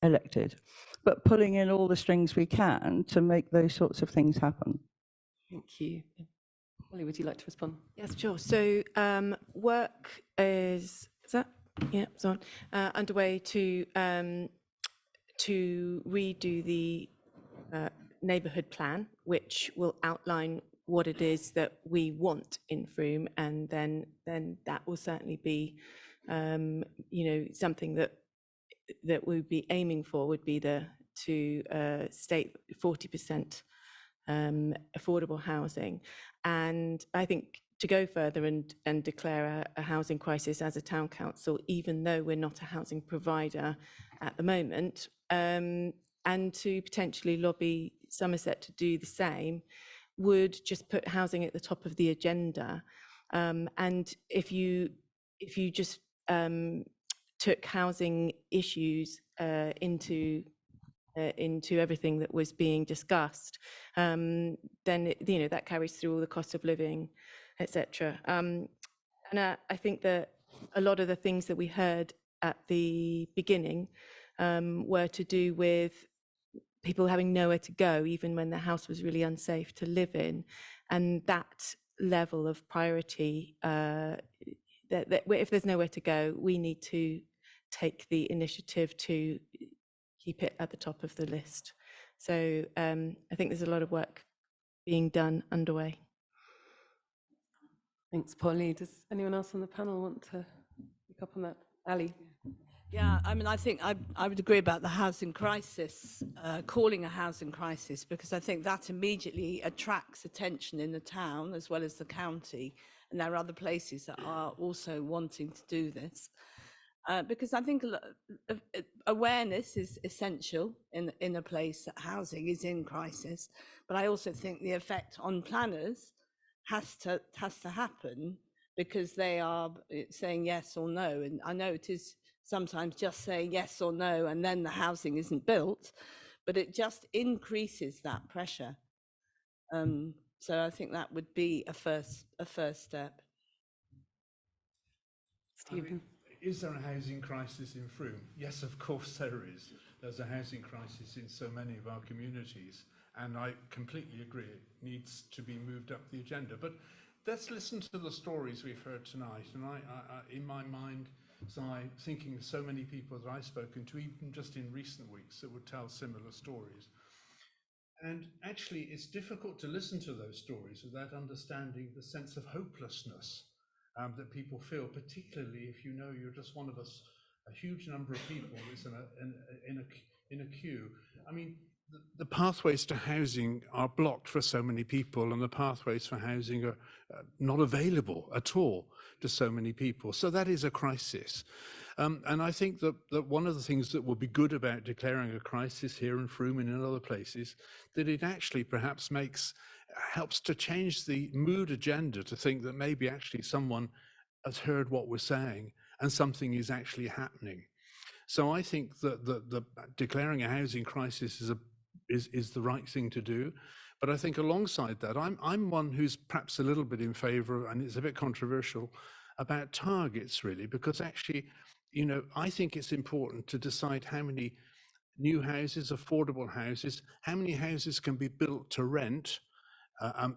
elected, but pulling in all the strings we can to make those sorts of things happen. Thank you. Molly, would you like to respond? Yes, sure. So work is that? Yeah, it's on. Underway to redo the neighbourhood plan, which will outline what it is that we want in Frome, and then that will certainly be, something that we'd be aiming for would be to state 40% affordable housing. And I think to go further and declare a housing crisis as a town council, even though we're not a housing provider at the moment, and to potentially lobby Somerset to do the same, would just put housing at the top of the agenda. And if you just took housing issues into everything that was being discussed, then that carries through all the cost of living, etc. And I think that a lot of the things that we heard at the beginning were to do with people having nowhere to go, even when their house was really unsafe to live in, and that level of priority. That if there's nowhere to go, we need to take the initiative to keep it at the top of the list. So I think there's a lot of work being done underway. Thanks, Polly. Does anyone else on the panel want to pick up on that? Ali? Yeah, I mean, I think I would agree about the housing crisis, calling a housing crisis, because I think that immediately attracts attention in the town as well as the county. And there are other places that are also wanting to do this. Because I think awareness is essential in a place that housing is in crisis. But I also think the effect on planners has to happen, because they are saying yes or no. And I know it is sometimes just saying yes or no and then the housing isn't built, but it just increases that pressure. So I think that would be a first step. Stephen? I mean, is there a housing crisis in Frome? Yes, of course there is. There's a housing crisis in so many of our communities, and I completely agree it needs to be moved up the agenda. But let's listen to the stories we've heard tonight. And I in my mind, thinking of so many people that I've spoken to, even just in recent weeks, that would tell similar stories. And actually, it's difficult to listen to those stories without understanding the sense of hopelessness that people feel, particularly if you know you're just one of us, a huge number of people is in a queue. I mean, the pathways to housing are blocked for so many people, and the pathways for housing are not available at all to so many people. So that is a crisis. And I think that one of the things that will be good about declaring a crisis here in Frome and in other places, that it actually perhaps helps to change the mood agenda, to think that maybe actually someone has heard what we're saying and something is actually happening. So I think that the declaring a housing crisis is the right thing to do. But I think alongside that, I'm one who's perhaps a little bit in favor, and it's a bit controversial, about targets, really, because actually, I think it's important to decide how many new houses, affordable houses, how many houses can be built to rent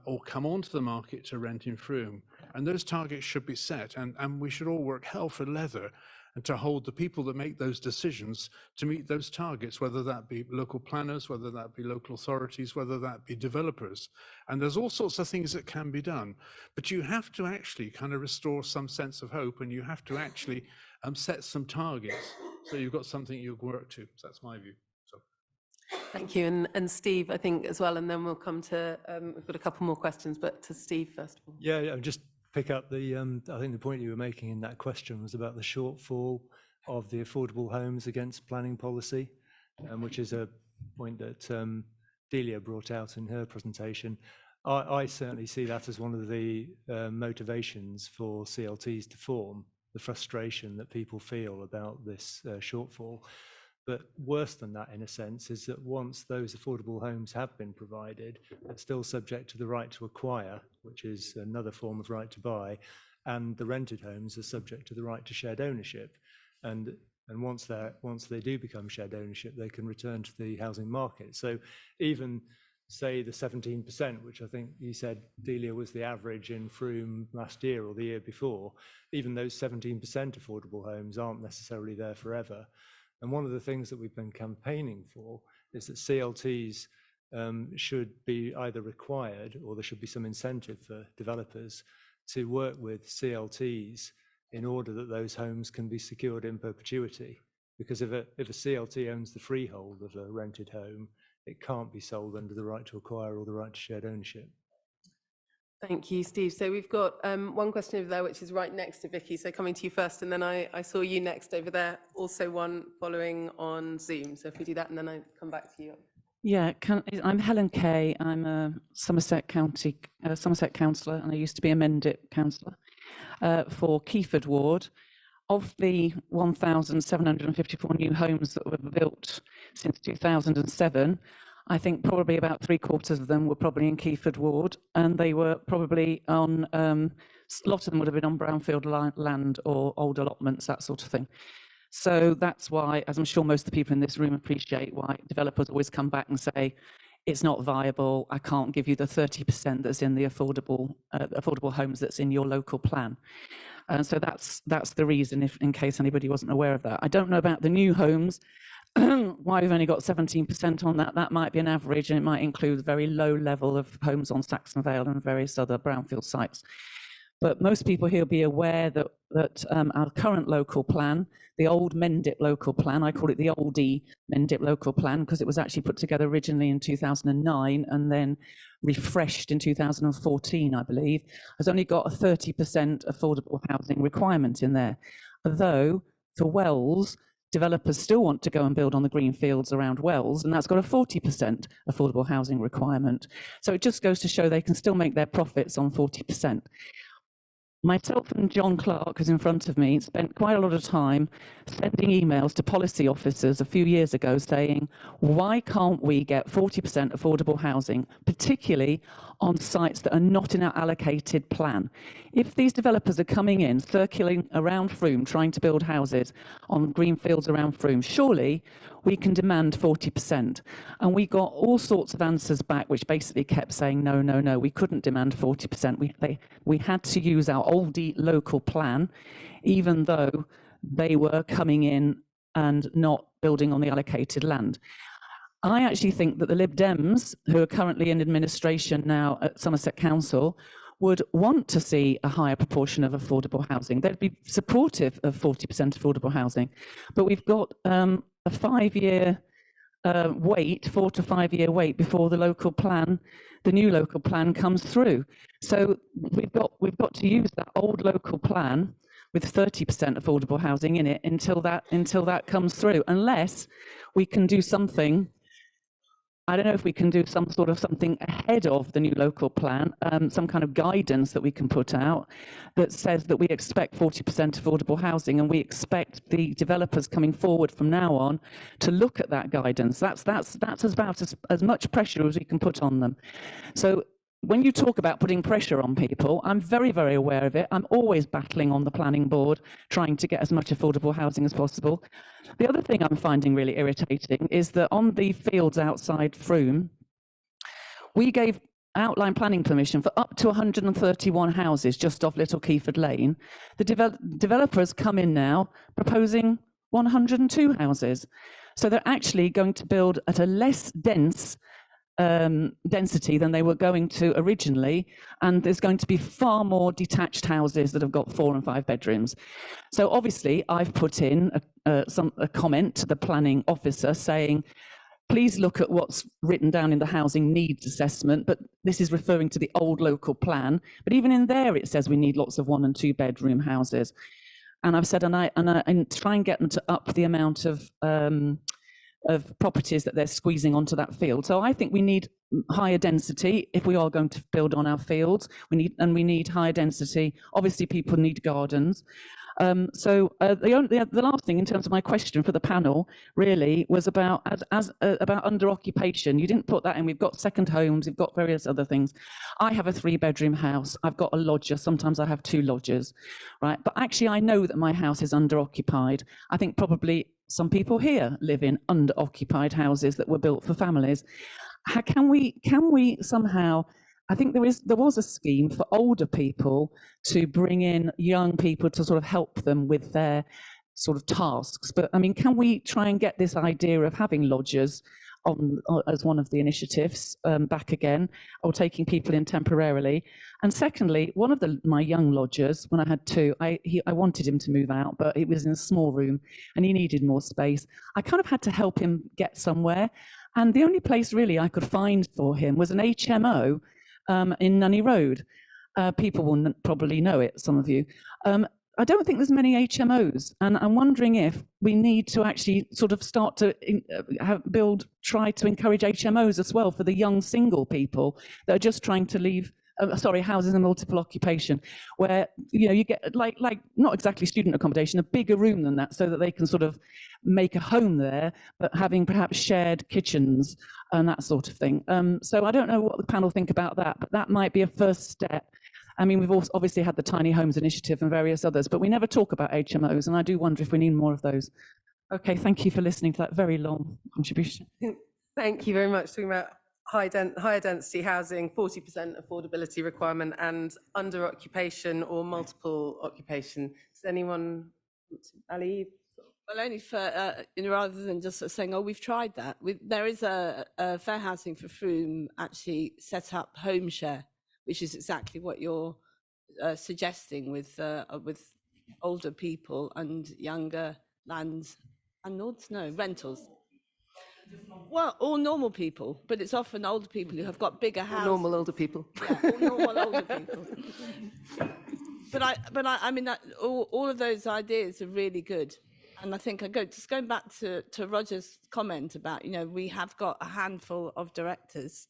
or come onto the market to rent in Frome. And those targets should be set, and we should all work hell for leather and to hold the people that make those decisions to meet those targets, whether that be local planners, whether that be local authorities, whether that be developers. And there's all sorts of things that can be done, but you have to actually kind of restore some sense of hope, and you have to actually set some targets so you've got something you work to. So that's my view. So. Thank you. And Steve, I think, as well, and then we'll come to, we've got a couple more questions, but to Steve first of all. Yeah, just pick up the, I think the point you were making in that question was about the shortfall of the affordable homes against planning policy, which is a point that Delia brought out in her presentation. I certainly see that as one of the motivations for CLTs to form, the frustration that people feel about this shortfall. But worse than that, in a sense, is that once those affordable homes have been provided, they're still subject to the right to acquire, which is another form of right to buy, and the rented homes are subject to the right to shared ownership. And once they do become shared ownership, they can return to the housing market. So even say the 17%, which I think you said, Delia, was the average in Frome last year or the year before, even those 17% affordable homes aren't necessarily there forever. And one of the things that we've been campaigning for is that CLTs should be either required, or there should be some incentive for developers to work with CLTs in order that those homes can be secured in perpetuity. Because if a CLT owns the freehold of a rented home, it can't be sold under the right to acquire or the right to shared ownership. Thank you, Steve. So we've got one question over there, which is right next to Vicky. So coming to you first, and then I saw you next over there. Also one following on Zoom. So if we do that, and then I come back to you. Yeah, I'm Helen Kay. I'm a Somerset County Somerset councillor, and I used to be a Mendip councillor for Keyford Ward. Of the 1,754 new homes that were built since 2007, I think probably about 3/4 of them were probably in Keyford Ward, and they were probably on, a lot of them would have been on brownfield land or old allotments, that sort of thing. So that's why, as I'm sure most of the people in this room appreciate, why developers always come back and say, it's not viable, I can't give you the 30% that's in the affordable homes that's in your local plan. So that's the reason, if in case anybody wasn't aware of that. I don't know about the new homes, why we've only got 17% on that. That might be an average, and it might include a very low level of homes on Saxon Vale and various other brownfield sites. But most people here will be aware that our current local plan, the old Mendip local plan, I call it the oldie Mendip local plan because it was actually put together originally in 2009 and then refreshed in 2014, I believe, has only got a 30% affordable housing requirement in there. Although for Wells, developers still want to go and build on the green fields around Wells, and that's got a 40% affordable housing requirement. So it just goes to show they can still make their profits on 40%. Myself and John Clark, who's in front of me, spent quite a lot of time sending emails to policy officers a few years ago saying, why can't we get 40% affordable housing, particularly on sites that are not in our allocated plan? If these developers are coming in, circling around Frome, trying to build houses on green fields around Frome, surely we can demand 40%. And we got all sorts of answers back, which basically kept saying, no, no, no, we couldn't demand 40%. We had to use our oldie local plan, even though they were coming in and not building on the allocated land. I actually think that the Lib Dems, who are currently in administration now at Somerset Council, would want to see a higher proportion of affordable housing. They'd be supportive of 40% affordable housing. But we've got a 5-year wait, 4 to 5 year wait before the local plan, the new local plan comes through. So we've got to use that old local plan with 30% affordable housing in it until that comes through, unless we can do something. I don't know if we can do some sort of something ahead of the new local plan, some kind of guidance that we can put out that says that we expect 40% affordable housing, and we expect the developers coming forward from now on to look at that guidance. That's about as much pressure as we can put on them. So when you talk about putting pressure on people, I'm very, very aware of it. I'm always battling on the planning board, trying to get as much affordable housing as possible. The other thing I'm finding really irritating is that on the fields outside Frome, we gave outline planning permission for up to 131 houses just off Little Keyford Lane. The developers come in now proposing 102 houses. So they're actually going to build at a less dense density than they were going to originally, and there's going to be far more detached houses that have got 4 and 5 bedrooms. So obviously I've put in a comment to the planning officer saying, please look at what's written down in the housing needs assessment, but this is referring to the old local plan. But even in there, it says we need lots of 1 and 2 bedroom houses. And I've said, and I try and get them to up the amount of properties that they're squeezing onto that field. So I think we need higher density if we are going to build on our fields. We need higher density. Obviously, people need gardens. The last thing in terms of my question for the panel really was about about under occupation. You didn't put that in. We've got second homes, we've got various other things. I have a 3-bedroom house. I've got a lodger. Sometimes I have 2 lodgers, right? But actually, I know that my house is under occupied. I think probably some people here live in under occupied houses that were built for families. How can we somehow? I think there was a scheme for older people to bring in young people to sort of help them with their sort of tasks. But I mean, can we try and get this idea of having lodgers on as one of the initiatives back again, or taking people in temporarily? And secondly, one of my young lodgers, when I had 2, I wanted him to move out, but it was in a small room and he needed more space. I kind of had to help him get somewhere. And the only place really I could find for him was an HMO in Nunney Road. People will probably know it, some of you. I don't think there's many HMOs, and I'm wondering if we need to actually sort of start to try to encourage HMOs as well for the young single people that are just trying to leave, houses and multiple occupation, where you get like not exactly student accommodation, a bigger room than that, so that they can sort of make a home there, but having perhaps shared kitchens and that sort of thing. So I don't know what the panel think about that, but that might be a first step. I mean, we've also obviously had the Tiny Homes Initiative and various others, but we never talk about HMOs, and I do wonder if we need more of those. Okay, thank you for listening to that very long contribution. Thank you very much. Talking about higher density housing, 40% affordability requirement, and under occupation or multiple occupation. Does anyone, Ali? Well, only for rather than just sort of saying, "Oh, we've tried that." There is a Fair Housing for Frome actually set up home share, which is exactly what you're suggesting with older people and younger rentals. Well, all normal people, but it's often older people who have got bigger houses. Normal older people. Yeah, all normal older people. But I mean, all of those ideas are really good. And I think going back to Roger's comment about, we have got a handful of directors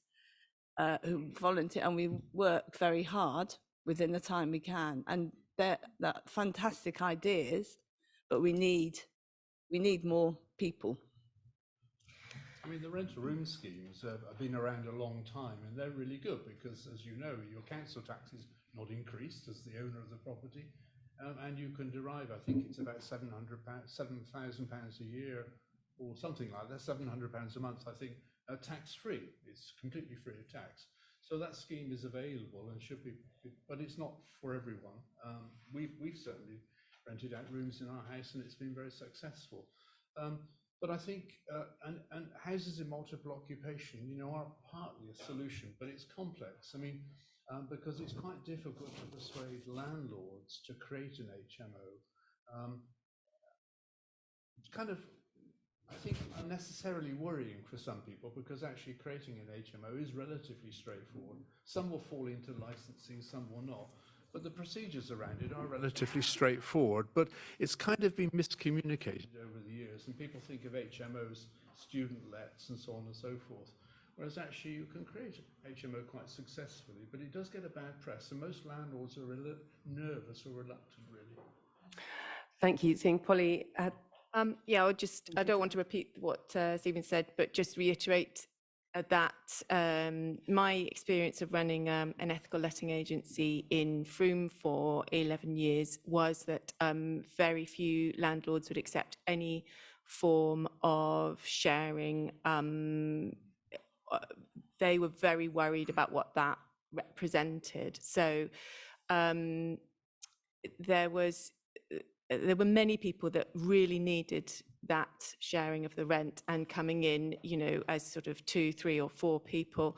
who volunteer, and we work very hard within the time we can. And they're fantastic ideas, but we need more people. I mean, the rental room schemes have been around a long time, and they're really good because, as you know, your council tax is not increased as the owner of the property, and you can derive, I think it's about £7,000 a year, or something like that, £700 a month, I think, tax-free. It's completely free of tax. So that scheme is available and should be, but it's not for everyone. We've certainly rented out rooms in our house, and it's been very successful. But I think, and houses in multiple occupation, are partly a solution, but it's complex. I mean, because it's quite difficult to persuade landlords to create an HMO. It's kind of, I think, unnecessarily worrying for some people, because actually creating an HMO is relatively straightforward. Some will fall into licensing, some will not. But the procedures around it are relatively straightforward, but it's kind of been miscommunicated over the years, and people think of HMOs, student lets, and so on and so forth. Whereas actually you can create an HMO quite successfully, but it does get a bad press, and most landlords are nervous or reluctant, really. Thank you. Seeing Polly. Yeah, I don't want to repeat what Stephen said, but just reiterate that my experience of running an ethical letting agency in Frome for 11 years was that very few landlords would accept any form of sharing they were very worried about what that represented. So there were many people that really needed that sharing of the rent and coming in, you know, as sort of 2, 3 or 4 people,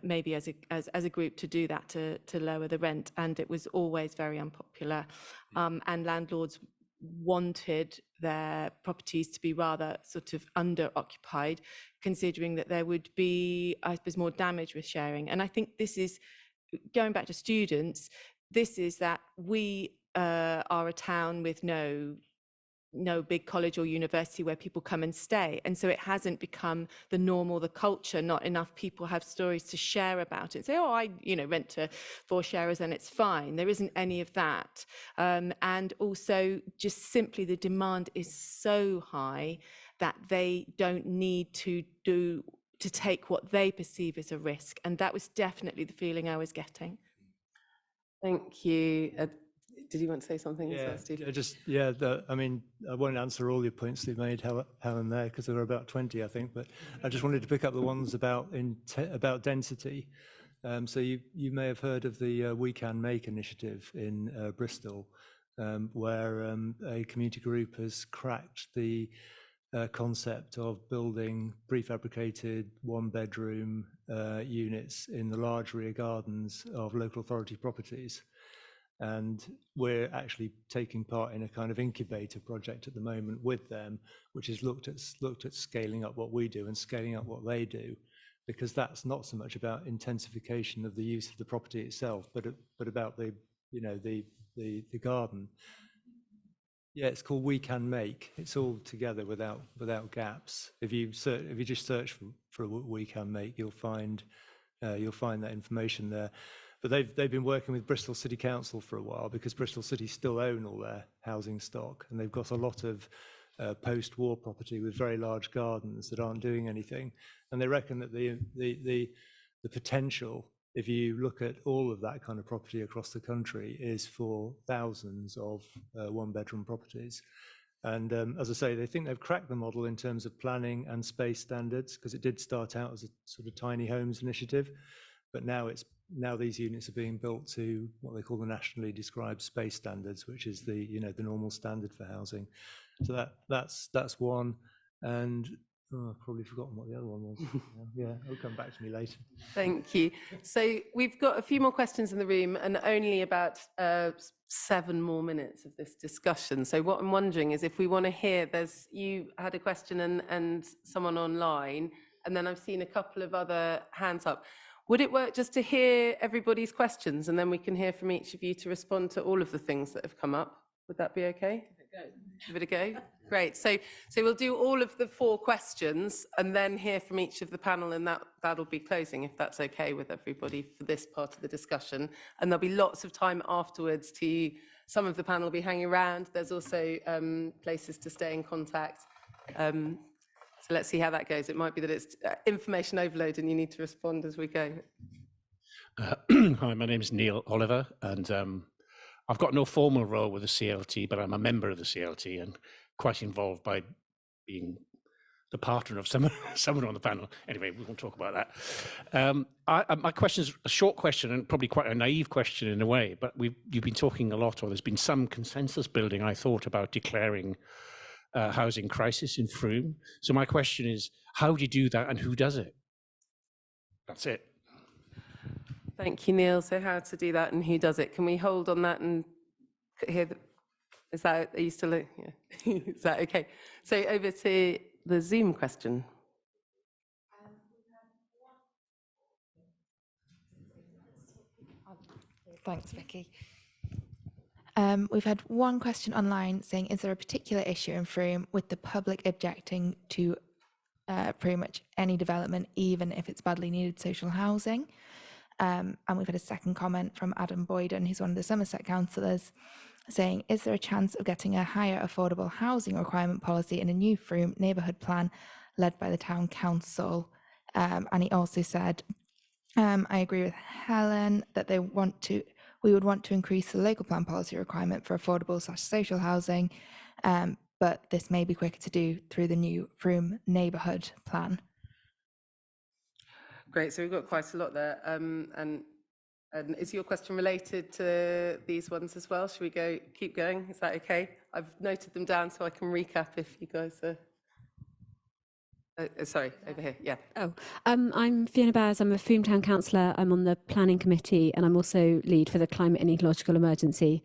maybe as a group to do that, to lower the rent. And it was always very unpopular. And landlords wanted their properties to be rather sort of under occupied, considering that there would be, I suppose, more damage with sharing. And I think this is, going back to students, this is that we are a town with no big college or university where people come and stay, and so it hasn't become the norm or the culture. Not enough people have stories to share about it. Say, oh, I rent to 4 sharers and it's fine. There isn't any of that, and also just simply the demand is so high that they don't need to take what they perceive as a risk, and that was definitely the feeling I was getting. Thank you. Did you want to say something as well, Steve? I mean, I won't answer all your points that you made, Helen, there, because there were about 20, I think, but I just wanted to pick up the ones about density. So you may have heard of the We Can Make initiative in Bristol, where a community group has cracked the concept of building prefabricated 1-bedroom units in the large rear gardens of local authority properties. And we're actually taking part in a kind of incubator project at the moment with them, which has looked at scaling up what we do and scaling up what they do, because that's not so much about intensification of the use of the property itself, but about the garden. Yeah, it's called We Can Make. It's all together without gaps. If you just search for We Can Make, you'll find that information there. But they've been working with Bristol City Council for a while, because Bristol City still own all their housing stock, and they've got a lot of post-war property with very large gardens that aren't doing anything. And they reckon that the potential, if you look at all of that kind of property across the country, is for thousands of 1-bedroom properties. And as I say, they think they've cracked the model in terms of planning and space standards, because it did start out as a sort of tiny homes initiative, but now these units are being built to what they call the nationally described space standards, which is the normal standard for housing. So that's one. And I've probably forgotten what the other one was. Yeah, it'll come back to me later. Thank you. So we've got a few more questions in the room and only about 7 more minutes of this discussion. So what I'm wondering is, if we want to hear, you had a question and someone online, and then I've seen a couple of other hands up. Would it work just to hear everybody's questions, and then we can hear from each of you to respond to all of the things that have come up? Would that be okay? Give it a go. Great. So we'll do all of the 4 questions and then hear from each of the panel, and that'll be closing, if that's okay with everybody for this part of the discussion. And there'll be lots of time afterwards some of the panel will be hanging around. There's also places to stay in contact. So let's see how that goes. It might be that it's information overload and you need to respond as we go. Hi, my name is Neil Oliver, and I've got no formal role with the CLT, but I'm a member of the CLT and quite involved by being the partner of someone on the panel. Anyway, we won't talk about that. My question is a short question and probably quite a naive question in a way, but you've been talking a lot, or there's been some consensus building, I thought, about declaring housing crisis in Frome. So my question is, how do you do that and who does it? That's it. Thank you, Neil. So how to do that and who does it? Can we hold on that and hear are you still, yeah. Is that okay? So over to the Zoom question. Thanks, Vicky. We've had one question online saying, is there a particular issue in Frome with the public objecting to pretty much any development, even if it's badly needed social housing? And we've had a second comment from Adam Boyden, who's one of the Somerset councillors, saying, is there a chance of getting a higher affordable housing requirement policy in a new Frome neighbourhood plan led by the town council? And he also said, I agree with Helen that we would want to increase the local plan policy requirement for affordable/social housing, but this may be quicker to do through the new Frome neighbourhood plan. Great, so we've got quite a lot there. And is your question related to these ones as well? Should we keep going? Is that okay? I've noted them down so I can recap if you guys are... sorry, over here, yeah. I'm Fiona Bowers, I'm a Frome Town Councillor, I'm on the Planning Committee, and I'm also lead for the Climate and Ecological Emergency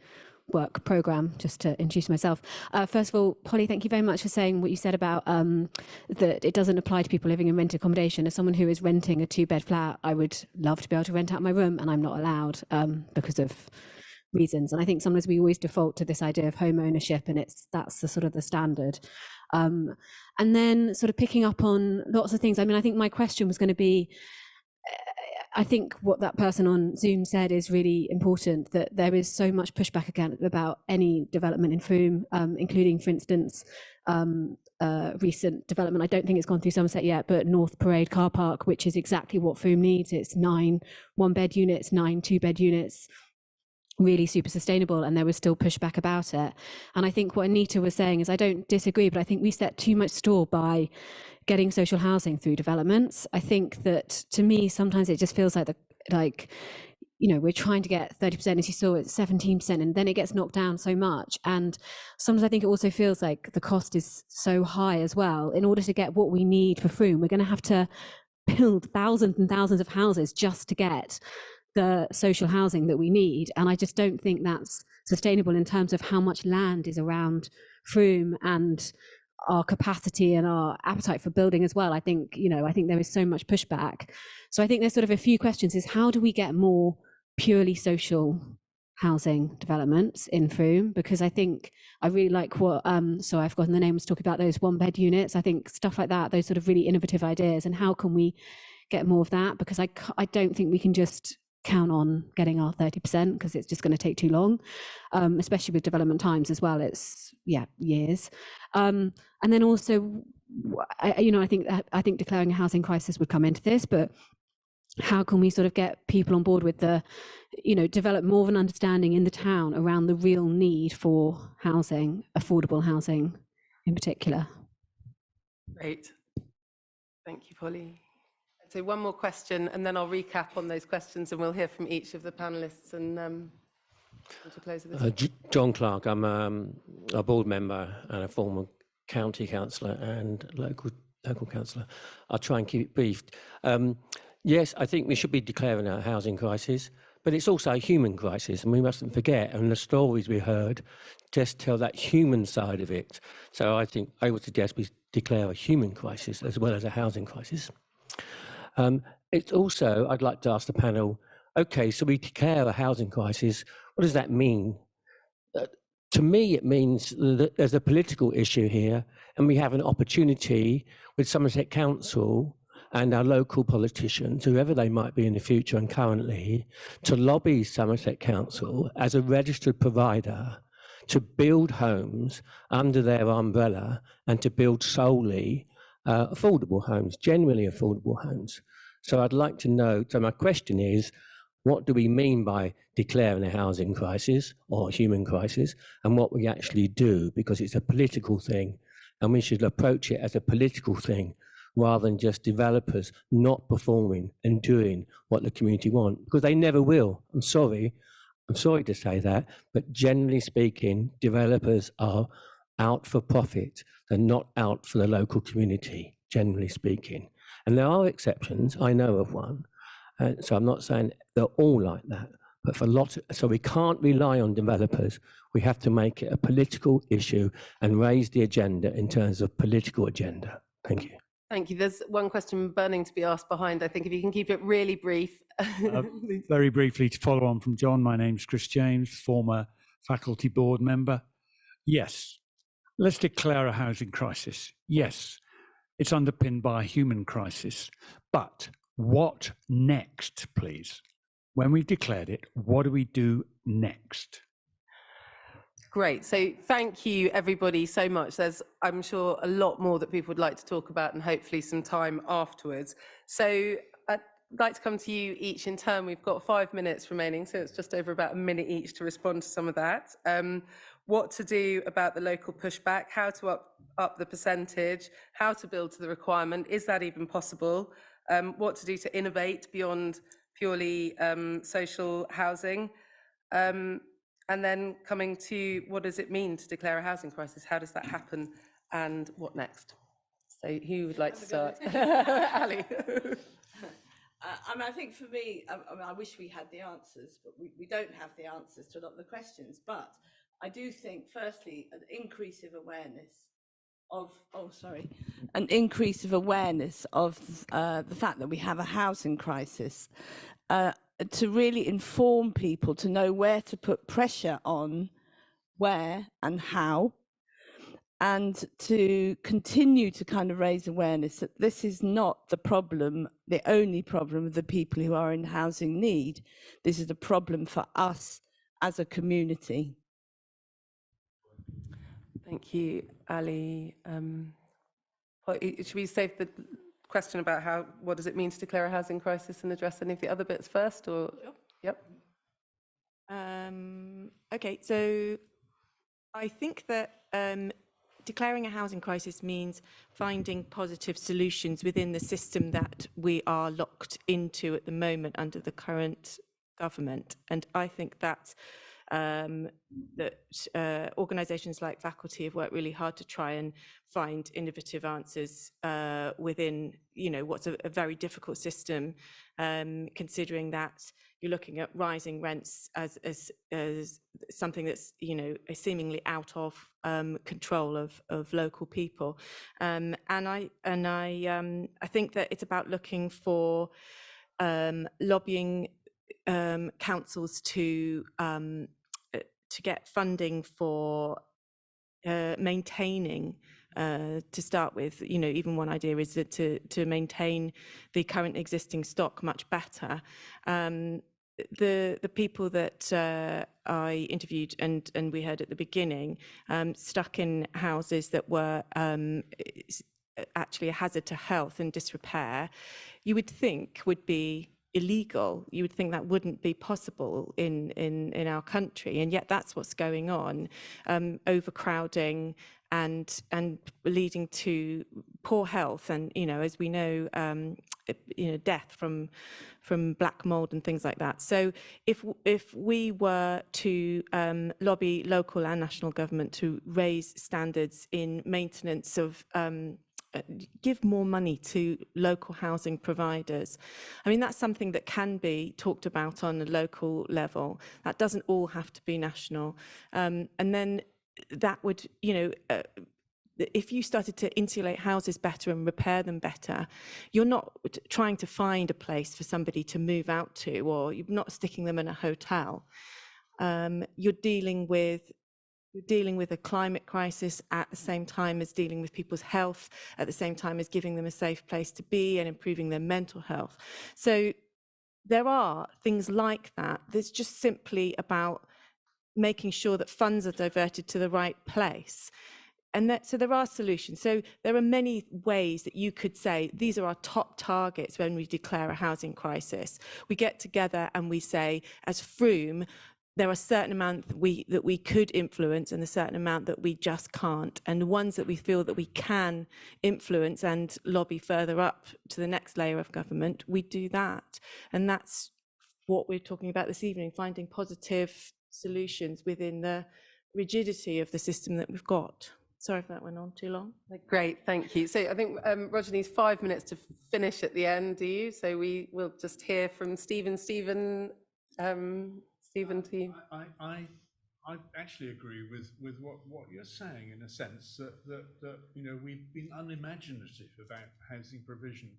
Work Programme, just to introduce myself. First of all, Polly, thank you very much for saying what you said about that it doesn't apply to people living in rented accommodation. As someone who is renting a 2-bed flat, I would love to be able to rent out my room, and I'm not allowed because of reasons. And I think sometimes we always default to this idea of home ownership, and that's the sort of the standard. And then sort of picking up on lots of things. I mean, I think my question was going to be, I think what that person on Zoom said is really important, that there is so much pushback again about any development in Frome, including, for instance, recent development. I don't think it's gone through Somerset yet, but North Parade car park, which is exactly what Frome needs. It's 9 1-bed units, 9 2-bed units, really super sustainable, and there was still pushback about it. And I think what Anita was saying is, I don't disagree, but I think we set too much store by getting social housing through developments. I think that, to me, sometimes it just feels like you know, we're trying to get 30%, as you saw, it's 17%, and then it gets knocked down so much. And sometimes I think it also feels like the cost is so high as well. In order to get what we need for Frome, we're going to have to build thousands and thousands of houses just to get the social housing that we need. And I just don't think that's sustainable in terms of how much land is around Frome and our capacity and our appetite for building as well. I think, you know, I think there is so much pushback. So I think there's sort of a few questions: is how do we get more purely social housing developments in Frome? Because I think I really like what, so I've forgotten the name, was talking about those 1-bed units. I think stuff like that, those sort of really innovative ideas, and how can we get more of that? Because I don't think we can just count on getting our 30%, because it's just going to take too long, especially with development times as well. It's years. And then also, you know, I think declaring a housing crisis would come into this, but how can we sort of get people on board with the, you know, develop more of an understanding in the town around the real need for housing, affordable housing in particular? Great. Thank you, Polly. So one more question, and then I'll recap on those questions, and we'll hear from each of the panelists and to close with this. John Clark. I'm a board member and a former county councillor and local councillor. I'll try and keep it brief. Yes, I think we should be declaring a housing crisis, but it's also a human crisis, and we mustn't forget, and the stories we heard just tell that human side of it. So I think I would suggest we declare a human crisis as well as a housing crisis. It's also, I'd like to ask the panel, okay, so we declare a housing crisis, what does that mean? To me, it means that there's a political issue here, and we have an opportunity with Somerset Council and our local politicians, whoever they might be in the future and currently, to lobby Somerset Council as a registered provider to build homes under their umbrella and to build solely affordable homes, genuinely affordable homes. So I'd like to know, so my question is, what do we mean by declaring a housing crisis or a human crisis, and what we actually do? Because it's a political thing, and we should approach it as a political thing rather than just developers not performing and doing what the community want, because they never will. I'm sorry to say that, but generally speaking, developers are out for profit. They're not out for the local community, generally speaking. And there are exceptions. I know of one. So I'm not saying they're all like that, but for so we can't rely on developers. We have to make it a political issue and raise the agenda in terms of political agenda. Thank you. Thank you. There's one question burning to be asked behind. I think if you can keep it really brief. Very briefly, to follow on from John, my name's Chris James, former faculty board member. Yes, let's declare a housing crisis. Yes, it's underpinned by a human crisis. But what next, please? When we've declared it, what do we do next? Great. So thank you, everybody, so much. There's, I'm sure, a lot more that people would like to talk about, and hopefully some time afterwards. So I'd like to come to you each in turn. We've got 5 minutes remaining, so it's just over about a minute each to respond to some of that. What to do about the local pushback, how to up the percentage, how to build to the requirement, is that even possible? what to do to innovate beyond purely social housing, and then coming to what does it mean to declare a housing crisis? How does that happen, and what next? So who would like to start? Ali. I mean, I think for me, I wish we had the answers, but we don't have the answers to a lot of the questions. But I do think, firstly, an increase of awareness of, an increase of awareness of the fact that we have a housing crisis, to really inform people, to know where to put pressure on, where and how, and to continue to kind of raise awareness that this is not the problem, the only problem of the people who are in housing need. This is a problem for us as a community. Thank you, Ali. Should we save the question about what does it mean to declare a housing crisis and address any of the other bits first? Or Sure. Yep. Okay, so I think that declaring a housing crisis means finding positive solutions within the system that we are locked into at the moment under the current government. And I think that organisations like Faculty have worked really hard to try and find innovative answers within, what's a very difficult system, considering that you're looking at rising rents as something that's, seemingly out of control of local people, and I think that it's about looking for lobbying councils to get funding for maintaining. To start with, even one idea is that to maintain the current existing stock much better. The people that I interviewed and we heard at the beginning, stuck in houses that were actually a hazard to health and disrepair, you would think would be illegal. You would think that wouldn't be possible in our country, and yet that's what's going on. Overcrowding and leading to poor health, and as we know, death from black mold and things like that. So if we were to lobby local and national government to raise standards in maintenance of give more money to local housing providers. I mean, that's something that can be talked about on a local level. That doesn't all have to be national. And then that would, if you started to insulate houses better and repair them better, you're not trying to find a place for somebody to move out to, or you're not sticking them in a hotel. You're dealing with a climate crisis at the same time as dealing with people's health, at the same time as giving them a safe place to be and improving their mental health. So there are things like that. There's just simply about making sure that funds are diverted to the right place. And so there are solutions. So there are many ways that you could say, these are our top targets when we declare a housing crisis. We get together and we say, as Frome, there are a certain amount that we could influence and a certain amount that we just can't. And the ones that we feel that we can influence and lobby further up to the next layer of government, we do that. And that's what we're talking about this evening, finding positive solutions within the rigidity of the system that we've got. Sorry if that went on too long. Great, thank you. So I think Roger needs 5 minutes to finish at the end, do you? So we will just hear from Stephen. Stephen, to you. I actually agree with what you're saying, in a sense that we've been unimaginative about housing provision.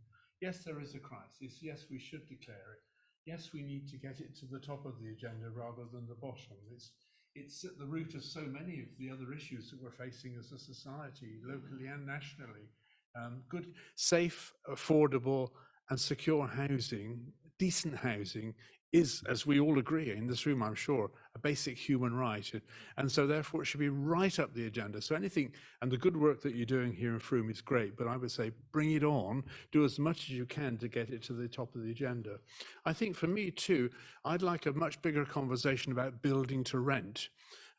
Yes, there is a crisis. Yes, we should declare it. Yes, we need to get it to the top of the agenda rather than the bottom. It's at the root of so many of the other issues that we're facing as a society, locally and nationally. Good, safe, affordable, and secure housing, decent housing, is, as we all agree in this room, I'm sure, a basic human right. And so therefore it should be right up the agenda. So anything, and the good work that you're doing here in Frome is great, but I would say bring it on, do as much as you can to get it to the top of the agenda. I think for me too, I'd like a much bigger conversation about building to rent.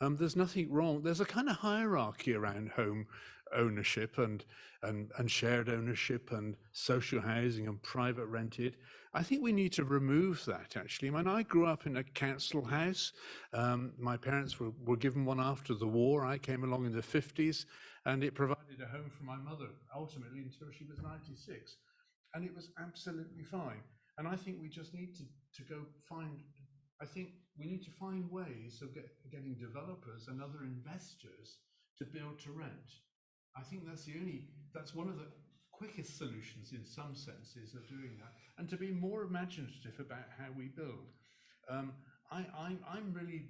There's nothing wrong. There's a kind of hierarchy around home ownership and shared ownership and social housing and private rented. I think we need to remove that, actually. When I grew up in a council house, my parents were given one after the war. I came along in the 50s, and it provided a home for my mother, ultimately, until she was 96. And it was absolutely fine. And I think we just need to go find, I think we need to find ways of getting developers and other investors to build to rent. I think that's one of the quickest solutions in some senses of doing that, and to be more imaginative about how we build. I'm really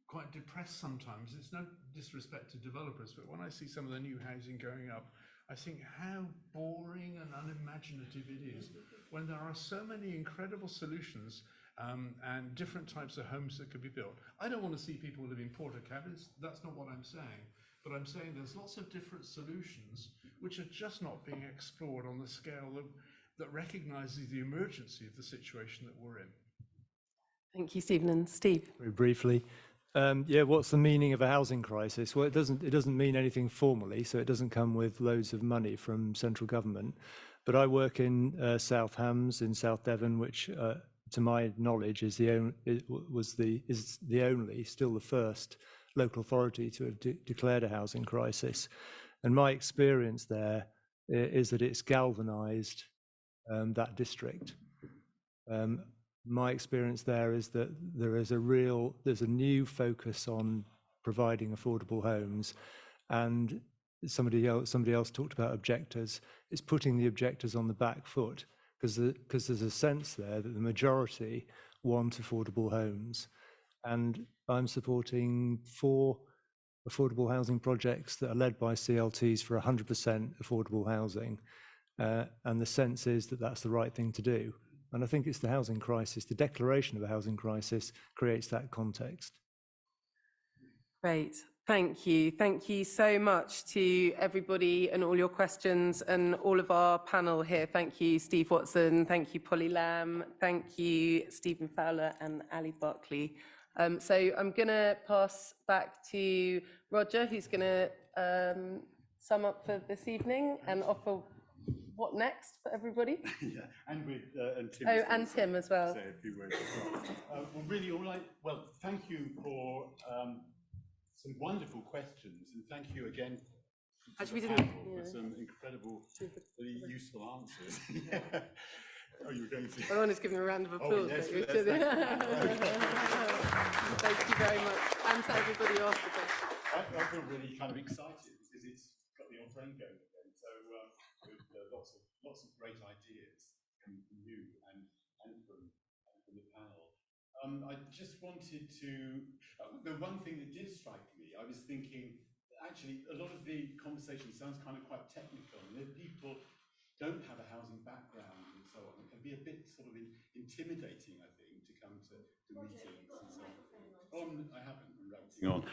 quite depressed sometimes. It's no disrespect to developers, but when I see some of the new housing going up, I think how boring and unimaginative it is when there are so many incredible solutions and different types of homes that could be built. I don't want to see people live in porta cabins. That's not what I'm saying. But I'm saying there's lots of different solutions which are just not being explored on the scale that recognises the emergency of the situation that we're in. Thank you, Stephen. And Steve? Very briefly. Yeah, what's the meaning of a housing crisis? Well, it doesn't mean anything formally, so it doesn't come with loads of money from central government. But I work in South Hams in South Devon, which, to my knowledge, is the only, still the first local authority to have declared a housing crisis. And my experience there is that it's galvanised that district. My experience there is that there's a new focus on providing affordable homes, and somebody else talked about objectors. It's putting the objectors on the back foot because there's a sense there that the majority want affordable homes, and I'm supporting 4 affordable housing projects that are led by CLTs for 100% affordable housing, and the sense is that that's the right thing to do. And I think it's the housing crisis, the declaration of a housing crisis creates that context. Great. Thank you. Thank you so much to everybody and all your questions and all of our panel here. Thank you, Steve Watson. Thank you, Polly Lamb. Thank you, Stephen Fowler and Ali Barkley. So I'm going to pass back to Roger, who's going to sum up for this evening and offer what next for everybody? Yeah, and Tim. Oh, and Tim as well. Say a few words as well. Well, really, well, thank you for some wonderful questions, and thank you again Actually, we for didn't. some incredible, really useful answers. Oh, you were going to. I want to give him a round of applause. Oh, yes, Thank yes, you very much, and to everybody who asked the question. I feel really kind of excited because it's got the old brain going again. So with lots of great ideas coming from you and from the panel. I just wanted to. The one thing that did strike me, I was thinking. Actually, a lot of the conversation sounds kind of quite technical, and if people don't have a housing background and so on, it can be a bit sort of intimidating, I think, to come to meetings and so on. I haven't been writing on.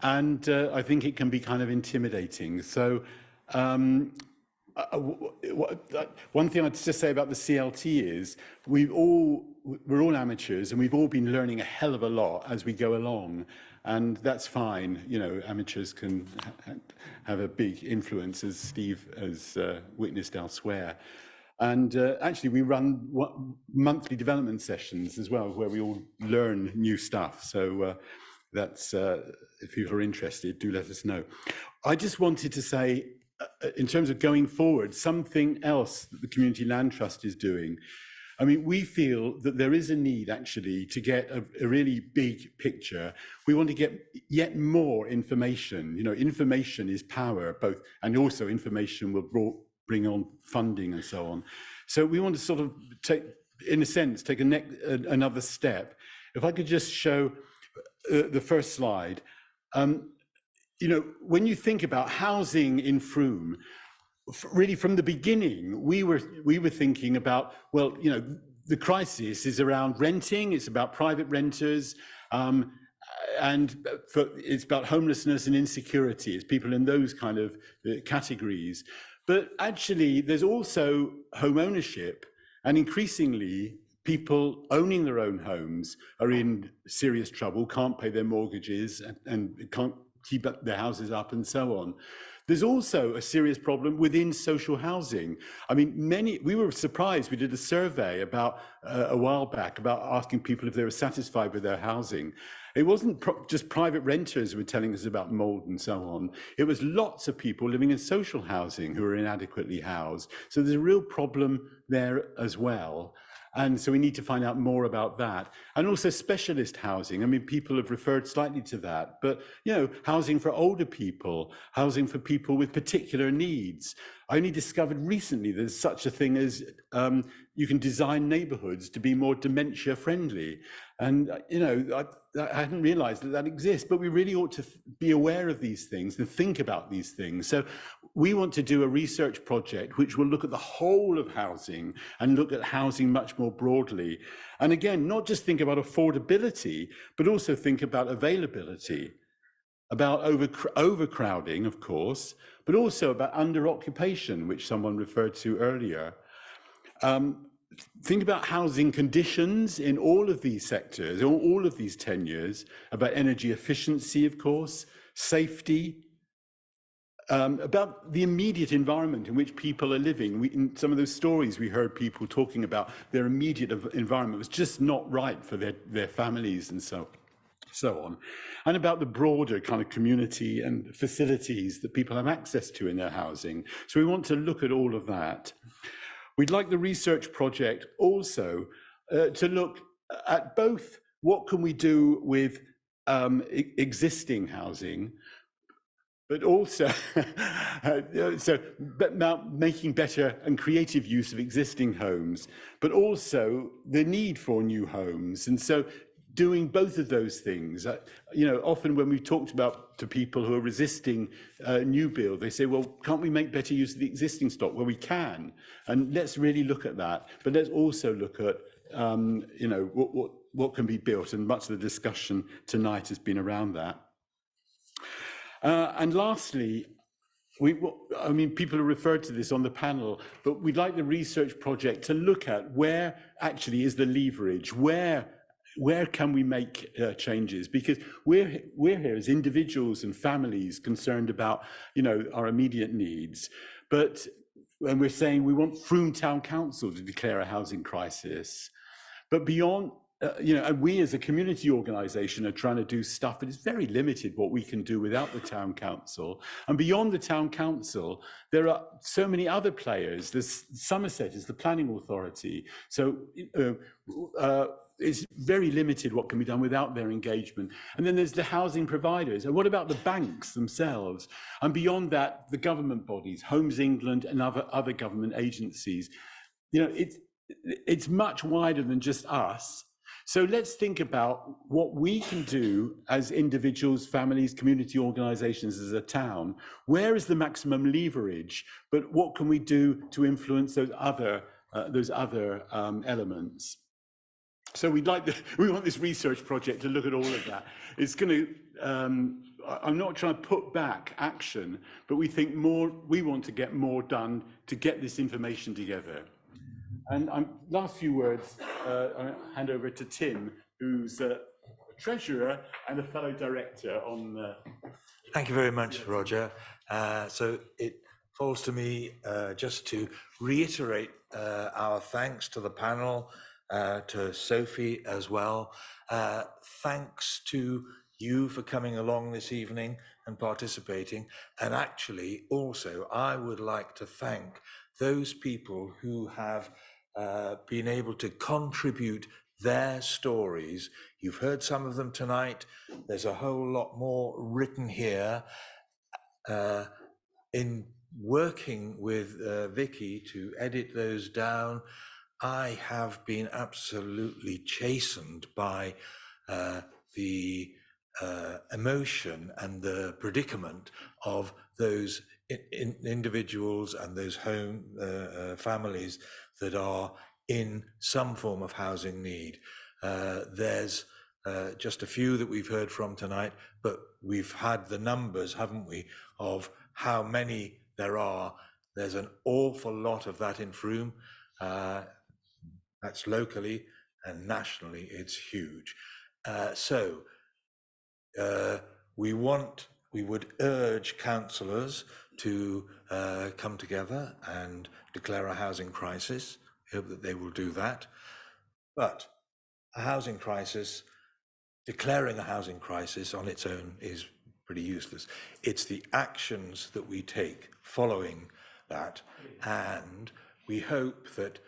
And I think it can be kind of intimidating. So one thing I'd just say about the CLT is we're all amateurs, and we've all been learning a hell of a lot as we go along. And that's fine, you know, amateurs can have a big influence, as Steve has witnessed elsewhere. And actually, we run monthly development sessions as well, where we all learn new stuff. So that's, if you are interested, do let us know. I just wanted to say, in terms of going forward, something else that the Community Land Trust is doing. I mean, we feel that there is a need actually to get a really big picture. We want to get yet more information. You know, information is power, both, and also information will bring on funding and so on. So we want to sort of take, in a sense, take another step. If I could just show the first slide. You know, when you think about housing in Frome, really from the beginning, we were thinking about, well, you know, the crisis is around renting, it's about private renters, and it's about homelessness and insecurity. It's people in those kind of categories. But actually, there's also home ownership, and increasingly, people owning their own homes are in serious trouble, can't pay their mortgages and can't keep their houses up and so on. There's also a serious problem within social housing. I mean, we were surprised. We did a survey about a while back about asking people if they were satisfied with their housing. It wasn't just private renters who were telling us about mold and so on. It was lots of people living in social housing who are inadequately housed. So there's a real problem there as well. And so we need to find out more about that. And also specialist housing. I mean, people have referred slightly to that, but, you know, housing for older people, housing for people with particular needs. I only discovered recently there's such a thing as you can design neighborhoods to be more dementia friendly. And, you know, I hadn't realized that exists, but we really ought to be aware of these things and think about these things. So we want to do a research project which will look at the whole of housing and look at housing much more broadly. And again, not just think about affordability, but also think about availability, about overcrowding, of course, but also about under-occupation, which someone referred to earlier. Think about housing conditions in all of these sectors, all of these tenures, about energy efficiency, of course, safety, about the immediate environment in which people are living. In some of those stories we heard people talking about their immediate environment was just not right for their families and so on. And about the broader kind of community and facilities that people have access to in their housing. So we want to look at all of that. We'd like the research project also to look at both what can we do with existing housing, but also making better and creative use of existing homes, but also the need for new homes. And so doing both of those things, you know, often when we've talked about to people who are resisting new build, they say, well, can't we make better use of the existing stock? Well, we can, and let's really look at that. But let's also look at, you know, what can be built, and much of the discussion tonight has been around that. And lastly, I mean, people have referred to this on the panel, but we'd like the research project to look at where actually is the leverage, where can we make changes? Because we're here as individuals and families concerned about, you know, our immediate needs. But when we're saying we want Frome Town Council to declare a housing crisis, but beyond, you know, and we as a community organisation are trying to do stuff, but it's very limited what we can do without the town council. And beyond the town council, there are so many other players. There's Somerset is the planning authority. So it's very limited what can be done without their engagement. And then there's the housing providers. And what about the banks themselves? And beyond that, the government bodies, Homes England and other government agencies. You know, it's much wider than just us. So let's think about what we can do as individuals, families, community organisations, as a town. Where is the maximum leverage? But what can we do to influence those other elements? So we want this research project to look at all of that. It's going to. I'm not trying to put back action, but we want to get more done to get this information together. And last few words, I hand over to Tim, who's a treasurer and a fellow director on. Thank you very much, Roger. So it falls to me just to reiterate our thanks to the panel, to Sophie as well. Thanks to you for coming along this evening and participating. And actually, also, I would like to thank those people who have been able to contribute their stories. You've heard some of them tonight. There's a whole lot more written here. In working with Vicky to edit those down, I have been absolutely chastened by the emotion and the predicament of those individuals and those home families that are in some form of housing need. There's just a few that we've heard from tonight, but we've had the numbers, haven't we, of how many there are. There's an awful lot of that in Frome. That's locally, and nationally, it's huge. We would urge councillors to come together and declare a housing crisis. We hope that they will do that. But a housing crisis, declaring a housing crisis on its own is pretty useless. It's the actions that we take following that, and we hope that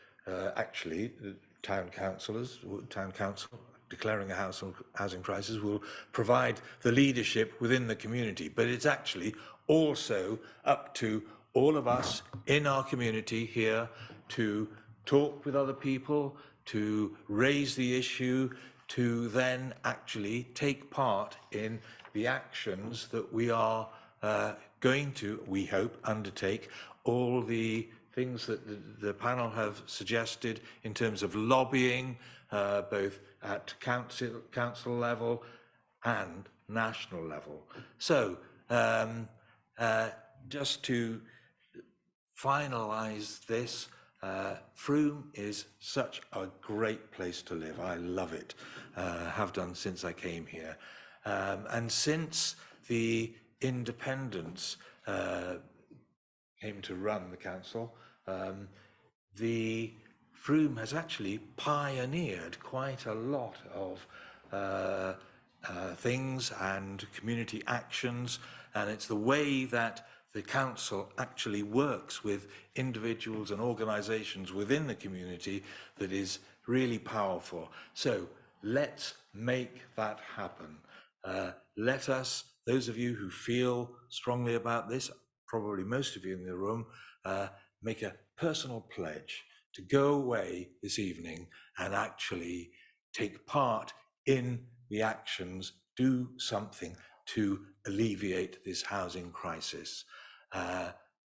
actually the town council declaring a housing crisis will provide the leadership within the community, but it's actually also up to all of us in our community here to talk with other people, to raise the issue, to then actually take part in the actions that we are going to, we hope, undertake. All the things that the panel have suggested in terms of lobbying, both at council level and national level. So just to finalise this, Frome is such a great place to live. I love it, have done since I came here. And since the independents came to run the council, the Frome has actually pioneered quite a lot of things and community actions, and it's the way that the council actually works with individuals and organisations within the community that is really powerful. So let's make that happen. Let us, those of you who feel strongly about this, probably most of you in the room, make a personal pledge to go away this evening and actually take part in the actions, do something to alleviate this housing crisis.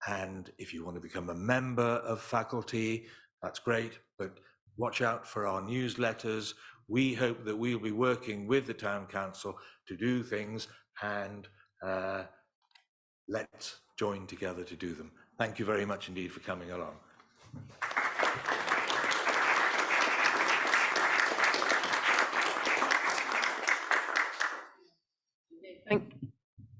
And if you want to become a member of faculty, that's great, but watch out for our newsletters. We hope that we'll be working with the town council to do things, and let's join together to do them. Thank you very much indeed for coming along. Thank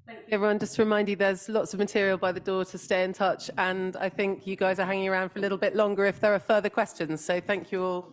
you, everyone. Just to remind you, there's lots of material by the door to stay in touch, and I think you guys are hanging around for a little bit longer if there are further questions. So thank you all.